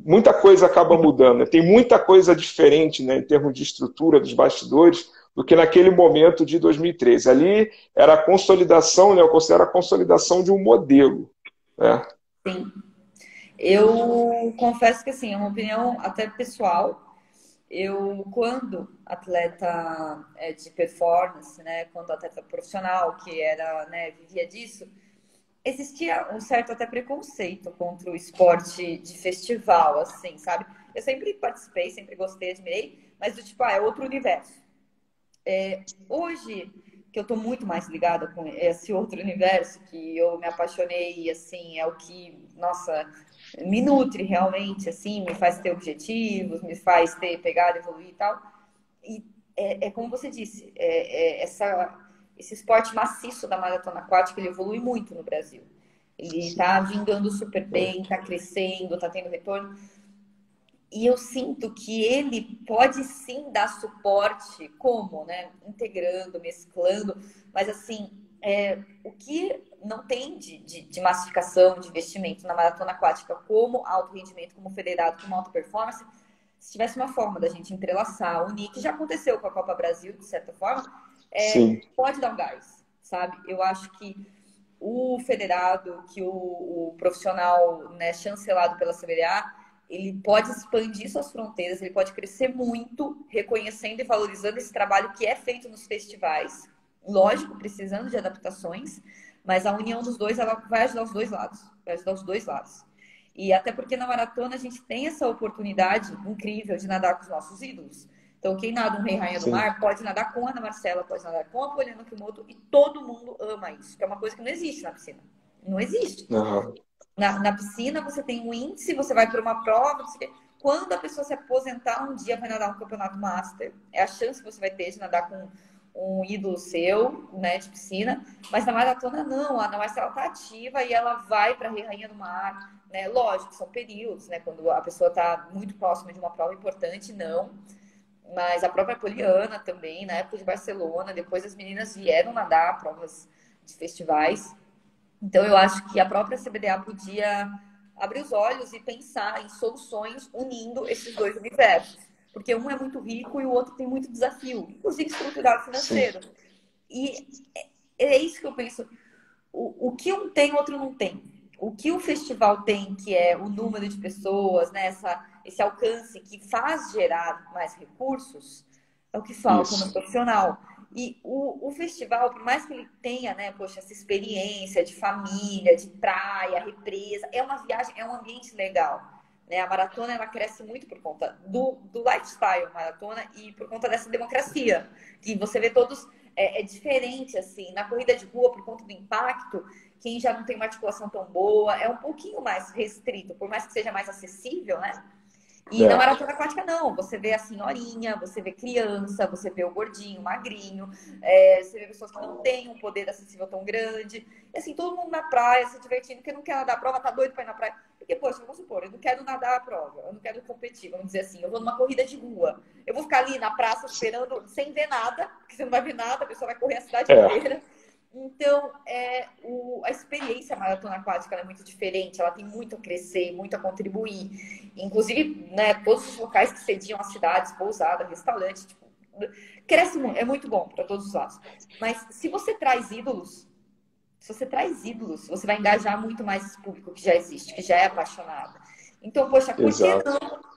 Muita coisa acaba mudando, né? Tem muita coisa diferente, né, em termos de estrutura dos bastidores do que naquele momento de 2013. Ali era a consolidação, né, eu considero a consolidação de um modelo. Né? Sim. Eu confesso que, assim, é uma opinião até pessoal. Quando atleta de performance, né, quando atleta profissional, que era, né, vivia disso, existia um certo até preconceito contra o esporte de festival, assim, sabe? Eu sempre participei, sempre gostei, admirei, mas do tipo, é outro universo. Hoje, que eu tô muito mais ligada com esse outro universo, que eu me apaixonei, assim, é o que, nossa, me nutre realmente, assim, me faz ter objetivos, me faz ter pegado, evoluir e tal. E como você disse, esse esporte maciço da maratona aquática, ele evolui muito no Brasil. Ele está vingando super bem, está crescendo, está tendo retorno. E eu sinto que ele pode sim dar suporte, como, né? Integrando, mesclando, mas assim, o que não tem de massificação, de investimento na maratona aquática como alto rendimento, como federado, como alta performance, se tivesse uma forma da gente entrelaçar, unir, que já aconteceu com a Copa Brasil, de certa forma, Sim, pode dar um gás, sabe? Eu acho que o federado, que o profissional, né, chancelado pela CBDA, ele pode expandir suas fronteiras, ele pode crescer muito, reconhecendo e valorizando esse trabalho que é feito nos festivais. Lógico, precisando de adaptações, mas a união dos dois, ela vai ajudar os dois lados. Vai ajudar os dois lados. E até porque na maratona a gente tem essa oportunidade incrível de nadar com os nossos ídolos. Então, quem nada um Rei Rainha do sim. Mar pode nadar com a Ana Marcela, pode nadar com a Poliana Kimoto e todo mundo ama isso, que é uma coisa que não existe na piscina. Não existe. Aham. Na piscina você tem um índice, você vai para uma prova, você... quando a pessoa se aposentar um dia vai nadar um campeonato master, é a chance que você vai ter de nadar com um ídolo seu, né, de piscina, mas na maratona não, a Ana Marcela tá ativa e ela vai para Rei Rainha do Mar, né? Lógico, são períodos, né, quando a pessoa está muito próxima de uma prova importante, não. Mas a própria Poliana também, na época de Barcelona, depois as meninas vieram nadar provas de festivais. Então eu acho que a própria CBDA podia abrir os olhos e pensar em soluções unindo esses dois universos. Porque um é muito rico e o outro tem muito desafio, inclusive estrutural e Sim, financeiro. E é isso que eu penso. O que um tem, o outro não tem. O que o festival tem, que é o número de pessoas, né, esse alcance que faz gerar mais recursos, é o que falta no isso. profissional. E o festival, por mais que ele tenha, né, poxa, essa experiência de família, de praia, represa, é uma viagem, é um ambiente legal. Né? A maratona ela cresce muito por conta do lifestyle maratona e por conta dessa democracia. Que você vê todos é diferente, assim, na corrida de rua, por conta do impacto, quem já não tem uma articulação tão boa, é um pouquinho mais restrito, por mais que seja mais acessível, né? E na É, maratona aquática, não. Você vê a senhorinha, você vê criança, você vê o gordinho, o magrinho, você vê pessoas que não têm um poder acessível tão grande. E assim, todo mundo na praia, se divertindo, porque não quer nadar a prova, tá doido pra ir na praia. Porque, poxa, vamos supor, eu não quero nadar a prova, eu não quero competir, vamos dizer assim, eu vou numa corrida de rua. Eu vou ficar ali na praça esperando, sem ver nada, porque você não vai ver nada, a pessoa vai correr a cidade é, inteira. Então, a experiência maratona aquática é muito diferente, ela tem muito a crescer, muito a contribuir. Inclusive, né, todos os locais que cediam as cidades, pousada, restaurante, tipo, cresce muito, é muito bom para todos os lados. Mas se você traz ídolos, você vai engajar muito mais esse público que já existe, que já é apaixonado. Então, poxa, por que exato. não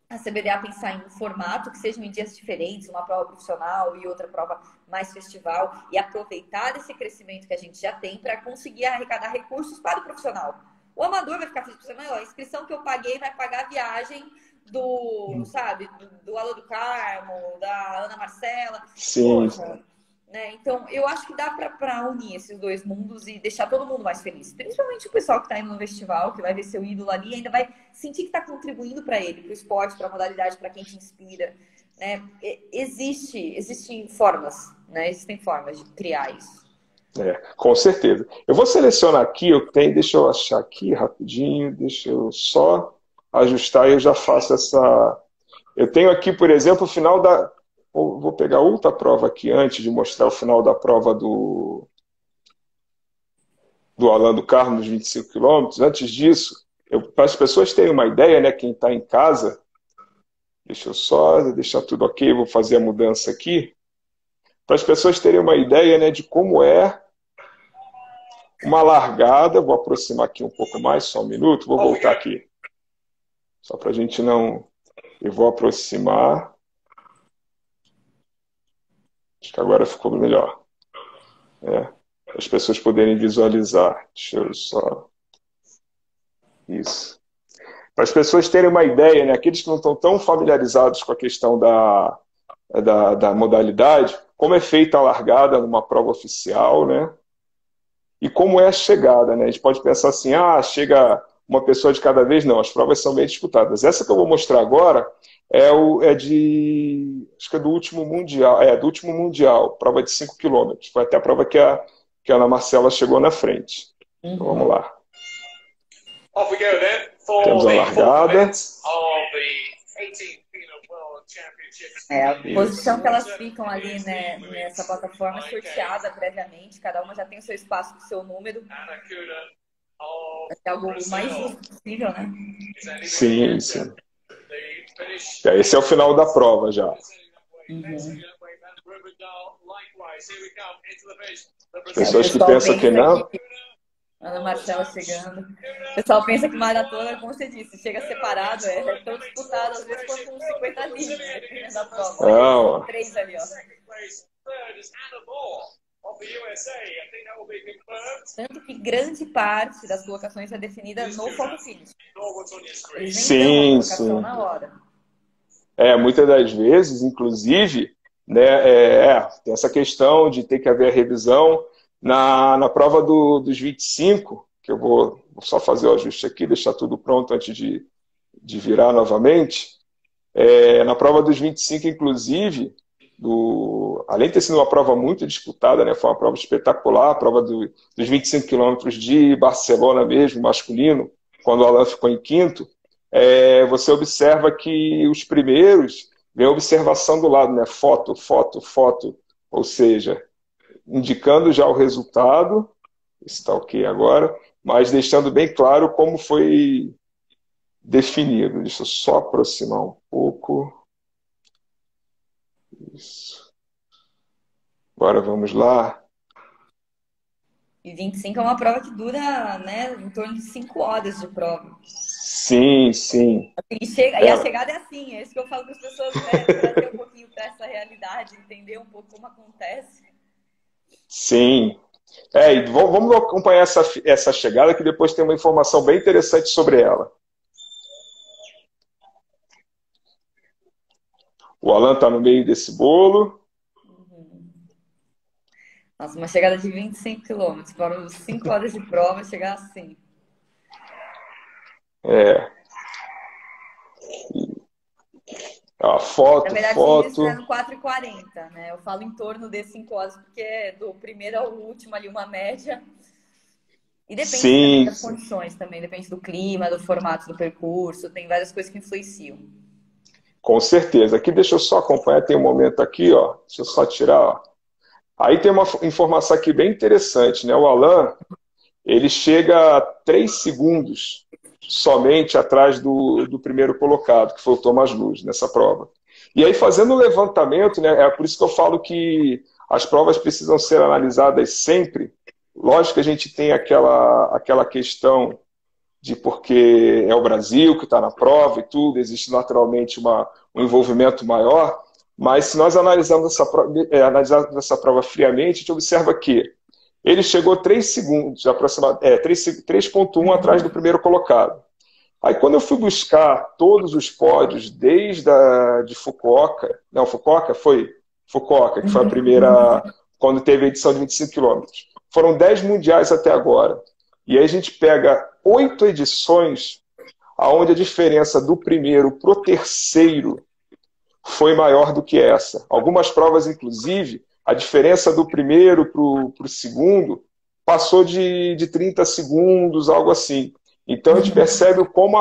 a CBDA pensar em um formato que sejam em dias diferentes, uma prova profissional e outra prova mais festival, e aproveitar esse crescimento que a gente já tem para conseguir arrecadar recursos para o profissional. O amador vai ficar feliz, porque a inscrição que eu paguei vai pagar a viagem do, sabe, do Alô do Carmo, da Ana Marcela. Sim, Poxa, né? Então, eu acho que dá para unir esses dois mundos e deixar todo mundo mais feliz. Principalmente o pessoal que está indo no festival, que vai ver seu ídolo ali, ainda vai sentir que está contribuindo para ele, para o esporte, para a modalidade, para quem te inspira. Né? Existem formas, né? Existem formas de criar isso. com certeza. Eu vou selecionar aqui, eu tenho, deixa eu achar aqui rapidinho, deixa eu só ajustar e eu já faço essa. Eu tenho aqui, por exemplo, o final da. Vou pegar outra prova aqui antes de mostrar o final da prova do Orlando Carmo, dos 25 quilômetros. Antes disso, para as pessoas terem uma ideia, né, quem está em casa, deixa eu só deixar tudo ok, vou fazer a mudança aqui. Para as pessoas terem uma ideia, né, de como é uma largada. Vou aproximar aqui um pouco mais, só um minuto, vou voltar aqui. Só para a gente não. Eu vou aproximar. Acho que agora ficou melhor. Para as pessoas poderem visualizar. Deixa eu só. Isso. Para as pessoas terem uma ideia, né, aqueles que não estão tão familiarizados com a questão da modalidade, como é feita a largada numa prova oficial, né? E como é a chegada, né? A gente pode pensar assim, chega uma pessoa de cada vez. Não, as provas são bem disputadas. Essa que eu vou mostrar agora acho que é do último Mundial, do último Mundial, prova de 5 quilômetros. Foi até a prova que a Ana Marcela chegou na frente. Então, vamos lá. Off we go then for Temos a the fourth largada. event of the É, a Isso. posição que elas ficam ali, né, nessa plataforma é sorteada previamente, cada uma já tem o seu espaço com o seu número, é algo o mais justo possível, né? Sim, sim. Esse é o final da prova já. Uhum. É, o Pessoas que pessoal pensam que pensa não. que Ana Marcela chegando. O pessoal pensa que maratona, como você disse, chega separado, é tão disputado, às vezes, quanto uns 50 livros, dependendo da prova. Olha, eles são Não. três ali, ó. Tanto que grande parte das colocações é definida no photo finish. Eles nem dão a Sim, colocação sim. na hora. Muitas das vezes, inclusive, né, tem essa questão de ter que haver a revisão na prova dos 25, que eu vou só fazer o ajuste aqui, deixar tudo pronto antes de virar novamente. Na prova dos 25, inclusive, além de ter sido uma prova muito disputada, né, foi uma prova espetacular, a prova dos 25 quilômetros de Barcelona mesmo, masculino, quando o Alan ficou em quinto, você observa que os primeiros vem a observação do lado, né, foto, foto, foto, ou seja, indicando já o resultado, está ok agora, mas deixando bem claro como foi definido. Deixa eu só aproximar um pouco. Isso. Agora vamos lá. E 25 é uma prova que dura, né, em torno de 5 horas de prova. Sim, sim. E a É, chegada é assim, é isso que eu falo para as pessoas, trazer um pouquinho para essa realidade, entender um pouco como acontece. sim. E vamos acompanhar essa chegada, que depois tem uma informação bem interessante sobre ela. O Alan está no meio desse bolo. Nossa, uma chegada de 25 quilômetros, para os 5 horas de prova, chegar assim. É, a Na foto, verdade, quem disse é foto. no 4h40, né? Eu falo em torno de 5 horas, porque é do primeiro ao último ali uma média. E depende também Sim, das condições, também depende do clima, do formato do percurso, tem várias coisas que influenciam. com certeza. Aqui deixa eu só acompanhar, tem um momento aqui, ó. Deixa eu só tirar, ó. Aí tem uma informação aqui bem interessante, né? O Alan, ele chega a 3 segundos somente atrás do primeiro colocado, que foi o Thomas Luz, nessa prova. E aí, fazendo o levantamento, né, é por isso que eu falo que as provas precisam ser analisadas sempre. Lógico que a gente tem aquela questão de porque é o Brasil que está na prova e tudo, existe naturalmente um envolvimento maior, mas se nós analisarmos essa prova friamente, a gente observa que ele chegou 3 segundos, aproximadamente, 3,1 atrás do primeiro colocado. Aí quando eu fui buscar todos os pódios, desde de Fukuoka, não, Fukuoka foi Fukuoka, que foi a primeira, quando teve a edição de 25 quilômetros. Foram 10 mundiais até agora. E aí a gente pega 8 edições, onde a diferença do primeiro para o terceiro foi maior do que essa. Algumas provas, inclusive, a diferença do primeiro para o segundo passou de 30 segundos, algo assim. Então a gente percebe como,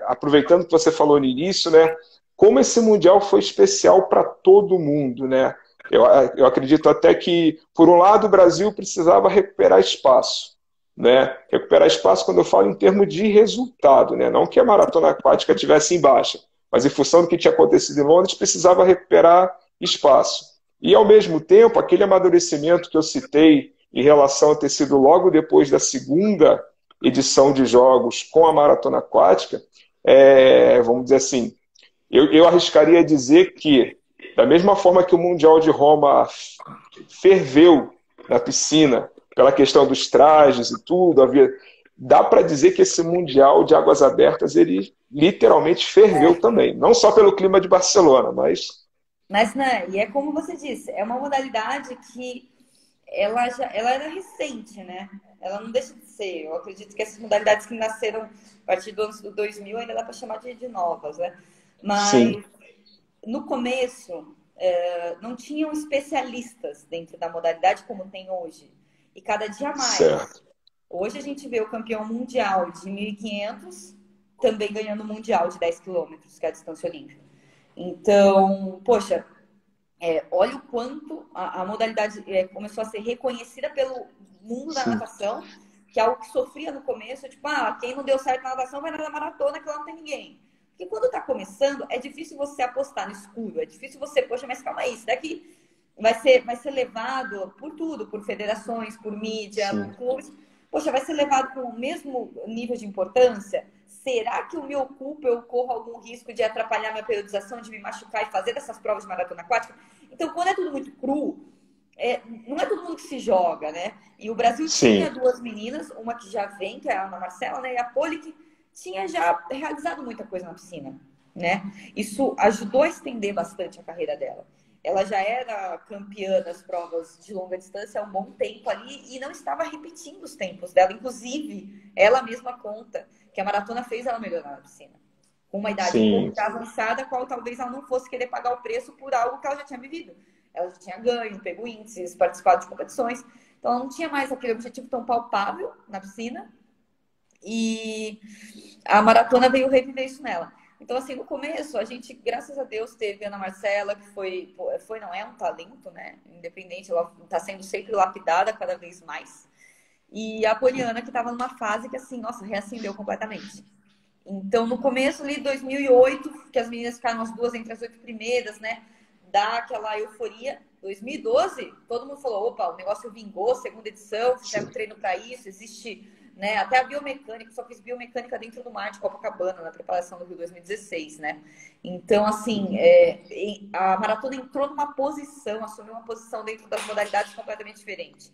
aproveitando que você falou no início, né, como esse Mundial foi especial para todo mundo. Né? Eu acredito até que, por um lado, o Brasil precisava recuperar espaço. Né? Recuperar espaço quando eu falo em termos de resultado, né? Não que a maratona aquática estivesse em baixa, mas em função do que tinha acontecido em Londres, precisava recuperar espaço. E, ao mesmo tempo, aquele amadurecimento que eu citei em relação a ter sido logo depois da segunda edição de jogos com a maratona aquática, vamos dizer assim, eu arriscaria dizer que, da mesma forma que o Mundial de Roma ferveu na piscina, pela questão dos trajes e tudo, dá para dizer que esse Mundial de Águas Abertas, ele literalmente ferveu também. Não só pelo clima de Barcelona, mas... Mas, né, e é como você disse, é uma modalidade que ela era recente, né? Ela não deixa de ser. Eu acredito que essas modalidades que nasceram a partir do ano 2000 ainda dá para chamar de novas, né? Sim, Mas no começo não tinham especialistas dentro da modalidade como tem hoje. E cada dia mais. certo. Hoje a gente vê o campeão mundial de 1.500 também ganhando o Mundial de 10 quilômetros, que é a distância olímpica. Então, poxa, olha o quanto a modalidade começou a ser reconhecida pelo mundo da Sim, natação, que é algo que sofria no começo, tipo, quem não deu certo na natação vai nadar maratona, que lá não tem ninguém. Porque quando tá começando, é difícil você apostar no escuro, é difícil você, poxa, mas calma aí, isso daqui vai ser levado por tudo, por federações, por mídia, sim. por clubes. Poxa, vai ser levado com o mesmo nível de importância? Será que eu me ocupo, eu corro algum risco de atrapalhar minha periodização, de me machucar e fazer dessas provas de maratona aquática? Então, quando é tudo muito cru, não é todo mundo que se joga, né? E o Brasil tinha Sim, duas meninas, uma que já vem, que é a Ana Marcela, né? E a Poli, que tinha já realizado muita coisa na piscina, né? Isso ajudou a estender bastante a carreira dela. Ela já era campeã das provas de longa distância há um bom tempo ali e não estava repetindo os tempos dela. Inclusive, ela mesma conta que a maratona fez ela melhorar na piscina. Com uma idade um pouco sim. avançada, qual talvez ela não fosse querer pagar o preço por algo que ela já tinha vivido. Ela já tinha ganho, pegou índices, participado de competições. Então, ela não tinha mais aquele objetivo tão palpável na piscina. E a maratona veio reviver isso nela. Então, assim, no começo, a gente, graças a Deus, teve a Ana Marcela, que não é um talento, né? Independente, ela está sendo sempre lapidada cada vez mais. E a Poliana, que estava numa fase que, assim, nossa, reacendeu completamente. Então, no começo ali de 2008, que as meninas ficaram as duas entre as 8 primeiras, né? Dá aquela euforia. 2012, todo mundo falou, opa, o negócio vingou, segunda edição, fizeram treino para isso, existe, né? Até a biomecânica, só fiz biomecânica dentro do mar de Copacabana, na preparação do Rio 2016, né? Então, assim, a maratona entrou numa posição, assumiu uma posição dentro das modalidades completamente diferente.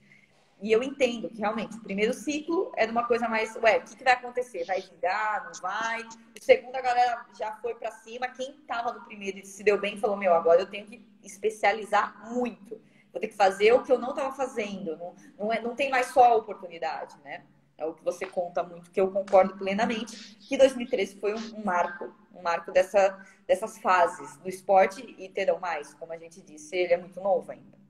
E eu entendo que realmente o primeiro ciclo é de uma coisa mais, o que vai acontecer? Vai vingar? Não vai? O segundo, a galera já foi para cima. Quem estava no primeiro e se deu bem falou: meu, agora eu tenho que especializar muito. Vou ter que fazer o que eu não estava fazendo. Não tem mais só a oportunidade, né? É o que você conta muito, que eu concordo plenamente. Que 2013 foi um marco dessas fases do esporte e terão mais, como a gente disse, ele é muito novo ainda.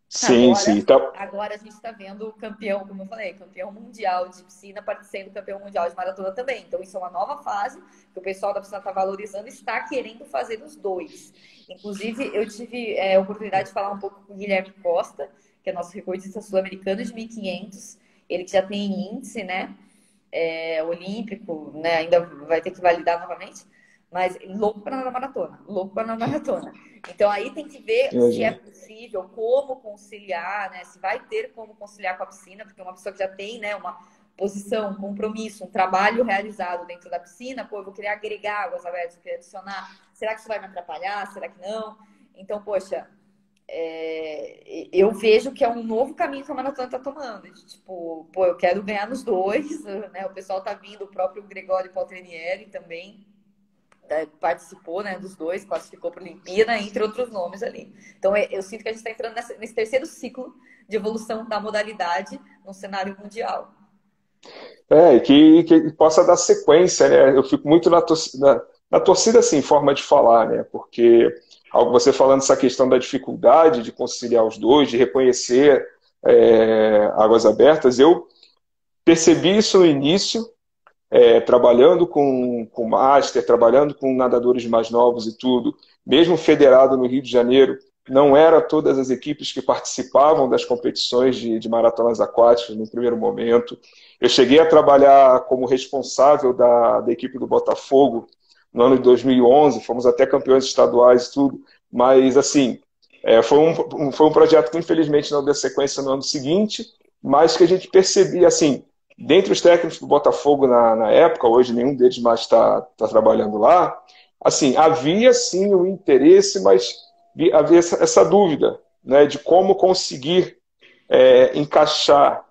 Sim, Agora, sim. Então, agora a gente está vendo o campeão, como eu falei, campeão mundial de piscina sendo campeão mundial de maratona também. Então, isso é uma nova fase que o pessoal da piscina está valorizando e está querendo fazer os dois. Inclusive, eu tive a oportunidade de falar um pouco com o Guilherme Costa, que é nosso recordista sul-americano de 1.500. Ele que já tem índice, né? Olímpico, né? Ainda vai ter que validar novamente. Mas louco para nadar maratona, louco para nadar maratona. Então aí tem que ver se é imagina. possível, como conciliar, né? Se vai ter como conciliar com a piscina, porque uma pessoa que já tem, né, uma posição, um compromisso, um trabalho realizado dentro da piscina, pô, eu vou querer agregar águas abertas, eu querer adicionar. Será que isso vai me atrapalhar? Será que não? Então, poxa, eu vejo que é um novo caminho que a maratona está tomando. De, tipo, pô, eu quero ganhar nos dois, né? O pessoal tá vindo, o próprio Gregório Paltrinieri também participou, né, dos dois, classificou para a Olimpíada, entre outros nomes ali. Então, eu sinto que a gente está entrando nesse terceiro ciclo de evolução da modalidade no cenário mundial. Que possa dar sequência, né? Eu fico muito na torcida, assim, forma de falar, né? Porque algo você falando essa questão da dificuldade de conciliar os dois, de reconhecer águas abertas, eu percebi isso no início, trabalhando com Master, trabalhando com nadadores mais novos e tudo, mesmo federado no Rio de Janeiro, não era todas as equipes que participavam das competições de maratonas aquáticas no primeiro momento. Eu cheguei a trabalhar como responsável da equipe do Botafogo no ano de 2011, fomos até campeões estaduais e tudo, mas assim, foi um projeto que infelizmente não deu sequência no ano seguinte, mas que a gente percebia, assim, dentre os técnicos do Botafogo na época, hoje nenhum deles mais está trabalhando lá, assim, havia sim o interesse, mas havia essa dúvida, né, de como conseguir encaixar,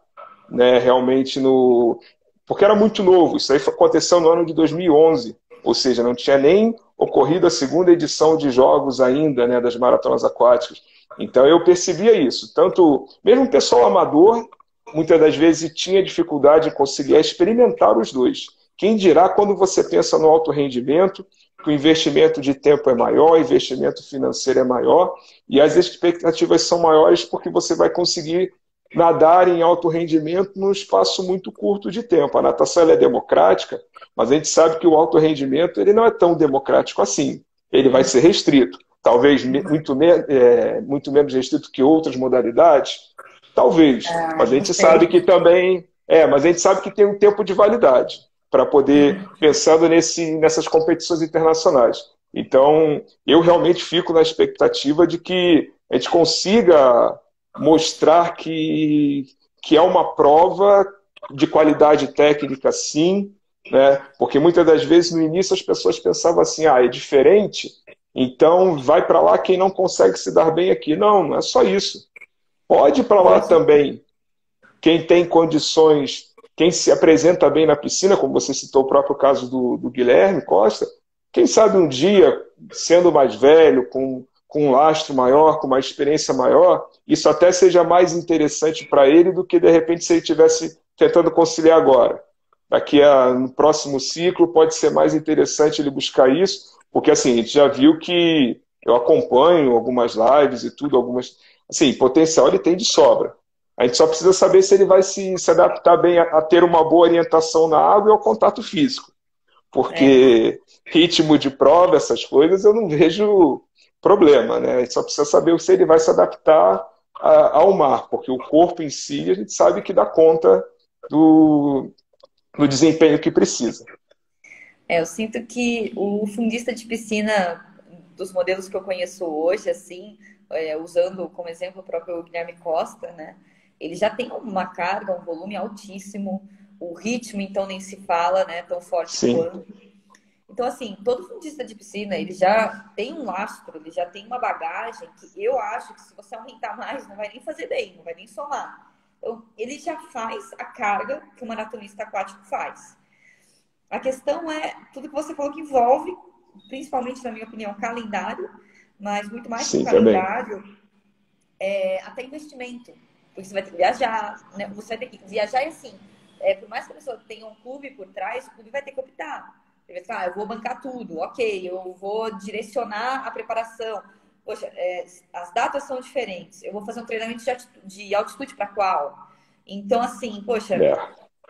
né, realmente no... Porque era muito novo, isso aí aconteceu no ano de 2011, ou seja, não tinha nem ocorrido a segunda edição de jogos ainda, né, das maratonas aquáticas. Então eu percebia isso, tanto mesmo o pessoal amador muitas das vezes tinha dificuldade em conciliar experimentar os dois. Quem dirá quando você pensa no alto rendimento, que o investimento de tempo é maior, o investimento financeiro é maior, e as expectativas são maiores porque você vai conseguir nadar em alto rendimento num espaço muito curto de tempo. A natação ela é democrática, mas a gente sabe que o alto rendimento ele não é tão democrático assim. Ele vai ser restrito. Talvez muito menos restrito que outras modalidades. Talvez. Ah, Mas a não gente sabe sei. que também. Mas a gente sabe que tem um tempo de validade para poder, pensando nessas competições internacionais. Então, eu realmente fico na expectativa de que a gente consiga mostrar que é uma prova de qualidade técnica, sim, né? Porque muitas das vezes no início as pessoas pensavam assim, é diferente, então vai para lá quem não consegue se dar bem aqui. Não, não é só isso. Pode ir para lá Hoje, também quem tem condições, quem se apresenta bem na piscina, como você citou o próprio caso do Guilherme Costa, quem sabe um dia, sendo mais velho, com um lastro maior, com uma experiência maior, isso até seja mais interessante para ele do que, de repente, se ele estivesse tentando conciliar agora. No próximo ciclo pode ser mais interessante ele buscar isso, porque assim, a gente já viu que eu acompanho algumas lives e tudo, algumas. Assim, potencial ele tem de sobra. A gente só precisa saber se ele vai se adaptar bem a ter uma boa orientação na água e ao contato físico. é, Porque ritmo de prova, essas coisas, eu não vejo problema, né? A gente só precisa saber se ele vai se adaptar ao mar, porque o corpo em si a gente sabe que dá conta do, do desempenho que precisa. eu sinto que o fundista de piscina, dos modelos que eu conheço hoje, assim, usando como exemplo o próprio Guilherme Costa, né? Ele já tem uma carga, um volume altíssimo, o ritmo, então, nem se fala, né? Tão forte Sim, quanto. Então, assim, todo fundista de piscina, ele já tem um lastro, ele já tem uma bagagem que eu acho que se você aumentar mais, não vai nem fazer bem, não vai nem somar. Então, ele já faz a carga que o maratonista aquático faz. A questão é tudo que você falou que envolve, principalmente, na minha opinião, calendário, mas muito mais que o sim, também. calendário, até investimento. Porque você vai ter que viajar, né? Você vai ter que viajar e assim, por mais que a pessoa tenha um clube por trás, o clube vai ter que optar. Ele vai falar, eu vou bancar tudo, ok, eu vou direcionar a preparação. Poxa, as datas são diferentes. Eu vou fazer um treinamento de altitude para qual? Então, assim, poxa,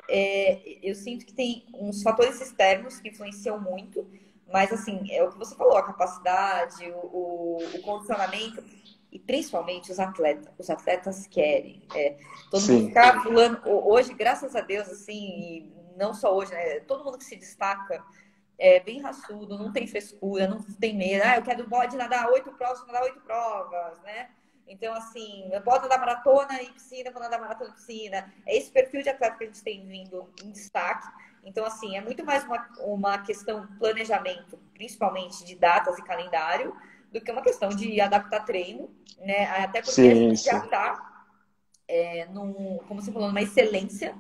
É, eu sinto que tem uns fatores externos que influenciam muito, mas assim, é o que você falou, a capacidade, o condicionamento e principalmente os atletas. Os atletas querem. Todo mundo sim, ficar pulando. Hoje, graças a Deus, assim, e não só hoje, né? Todo mundo que se destaca é bem raçudo, não tem frescura, não tem medo. Eu quero pode nadar 8 provas, vou nadar 8 provas, né? Então, assim, eu posso nadar maratona e piscina, vou nadar maratona e piscina. É esse perfil de atleta que a gente tem vindo em destaque. Então, assim, é muito mais uma questão de planejamento, principalmente de datas e calendário, do que uma questão de adaptar treino, né? Até porque a sim, gente já sim. está, como você falou, numa excelência,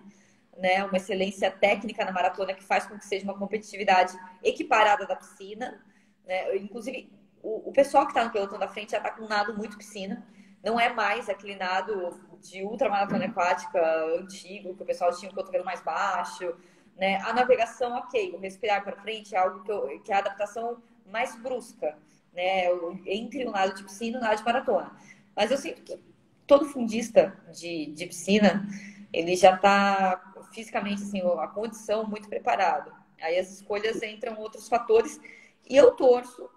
né? Uma excelência técnica na maratona que faz com que seja uma competitividade equiparada da piscina, né? Inclusive, o pessoal que está no pelotão da frente já está com um nado muito piscina. Não é mais aquele nado de ultramaratona aquática antigo, que o pessoal tinha o cotovelo mais baixo, né? A navegação, ok, o respirar para frente é algo que é a adaptação mais brusca, né? Entre o nado de piscina e o nado de maratona. Mas eu sinto que todo fundista de piscina, ele já está fisicamente, assim, a condição muito preparado. Aí as escolhas entram outros fatores e eu torço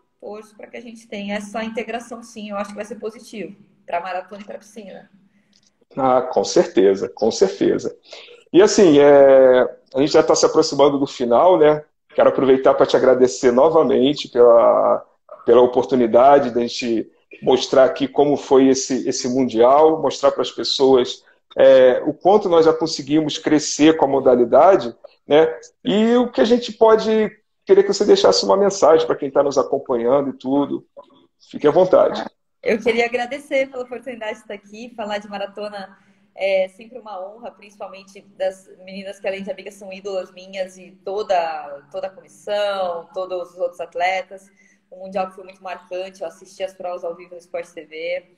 para que a gente tenha essa integração, sim. Eu acho que vai ser positivo para maratona e para piscina. Com certeza, com certeza. E assim, a gente já está se aproximando do final, né? Quero aproveitar para te agradecer novamente pela oportunidade de a gente mostrar aqui como foi esse Mundial, mostrar para as pessoas o quanto nós já conseguimos crescer com a modalidade, né? E o que a gente pode querer que você deixasse uma mensagem para quem está nos acompanhando e tudo. Fique à vontade. Eu queria agradecer pela oportunidade de estar aqui, falar de maratona é sempre uma honra, principalmente das meninas que, além de amigas, são ídolas minhas e toda a comissão, todos os outros atletas. O Mundial que foi muito marcante, eu assisti as provas ao vivo no Sport TV.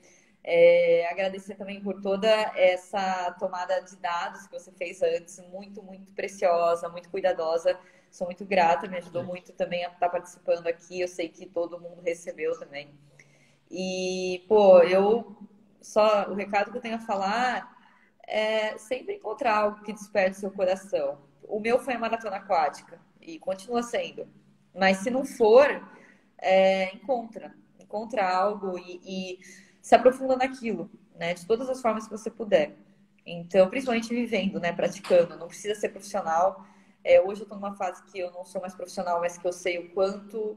Agradecer também por toda essa tomada de dados que você fez antes, muito, muito preciosa, muito cuidadosa. Sou muito grata, me ajudou muito também a estar participando aqui. Eu sei que todo mundo recebeu também. E, pô, o recado que eu tenho a falar sempre encontrar algo que desperte seu coração. O meu foi a maratona aquática e continua sendo. Mas se não for, encontra algo e se aprofunda naquilo, né? De todas as formas que você puder. Então, principalmente vivendo, né? Praticando. Não precisa ser profissional. Hoje eu estou numa fase que eu não sou mais profissional, mas que eu sei o quanto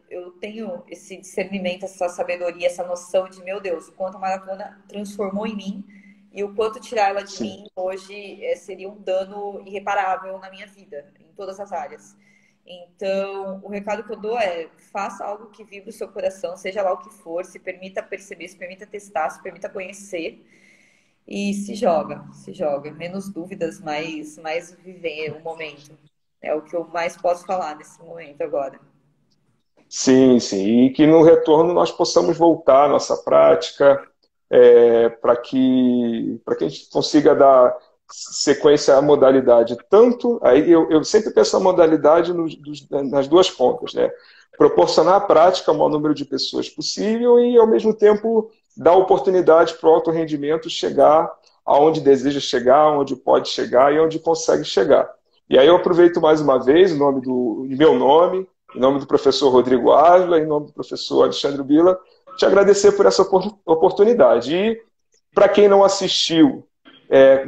eu tenho esse discernimento, essa sabedoria, essa noção de, meu Deus, o quanto a maratona transformou em mim e o quanto tirar ela de mim hoje seria um dano irreparável na minha vida, em todas as áreas. Então, o recado que eu dou faça algo que vibre o seu coração, seja lá o que for, se permita perceber, se permita testar, se permita conhecer e se joga. Menos dúvidas, mais viver o momento. É o que eu mais posso falar nesse momento agora. Sim, sim. E que no retorno nós possamos voltar à nossa prática, para que a gente consiga dar sequência à modalidade. Tanto, aí eu sempre penso na modalidade nas duas pontas, né? Proporcionar a prática ao maior número de pessoas possível e, ao mesmo tempo, dar oportunidade para o alto rendimento chegar aonde deseja chegar, onde pode chegar e onde consegue chegar. E aí eu aproveito mais uma vez, em meu nome, em nome do professor Rodrigo Ávila, em nome do professor Alexandre Bila, te agradecer por essa oportunidade. E para quem não assistiu,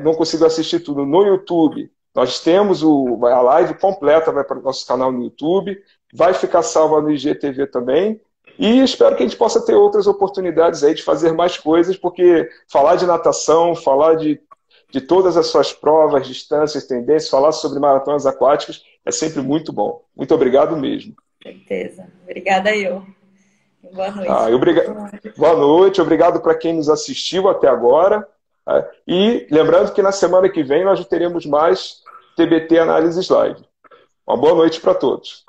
não conseguiu assistir tudo no YouTube, nós temos a live completa, vai para o nosso canal no YouTube, vai ficar salva no IGTV também, e espero que a gente possa ter outras oportunidades aí de fazer mais coisas, porque falar de natação, falar de todas as suas provas, distâncias, tendências, falar sobre maratonas aquáticas é sempre muito bom. Muito obrigado mesmo. Certeza. Obrigada eu. Boa noite. Boa noite, obrigado para quem nos assistiu até agora. E lembrando que na semana que vem nós teremos mais TBT Análises Live. Uma boa noite para todos.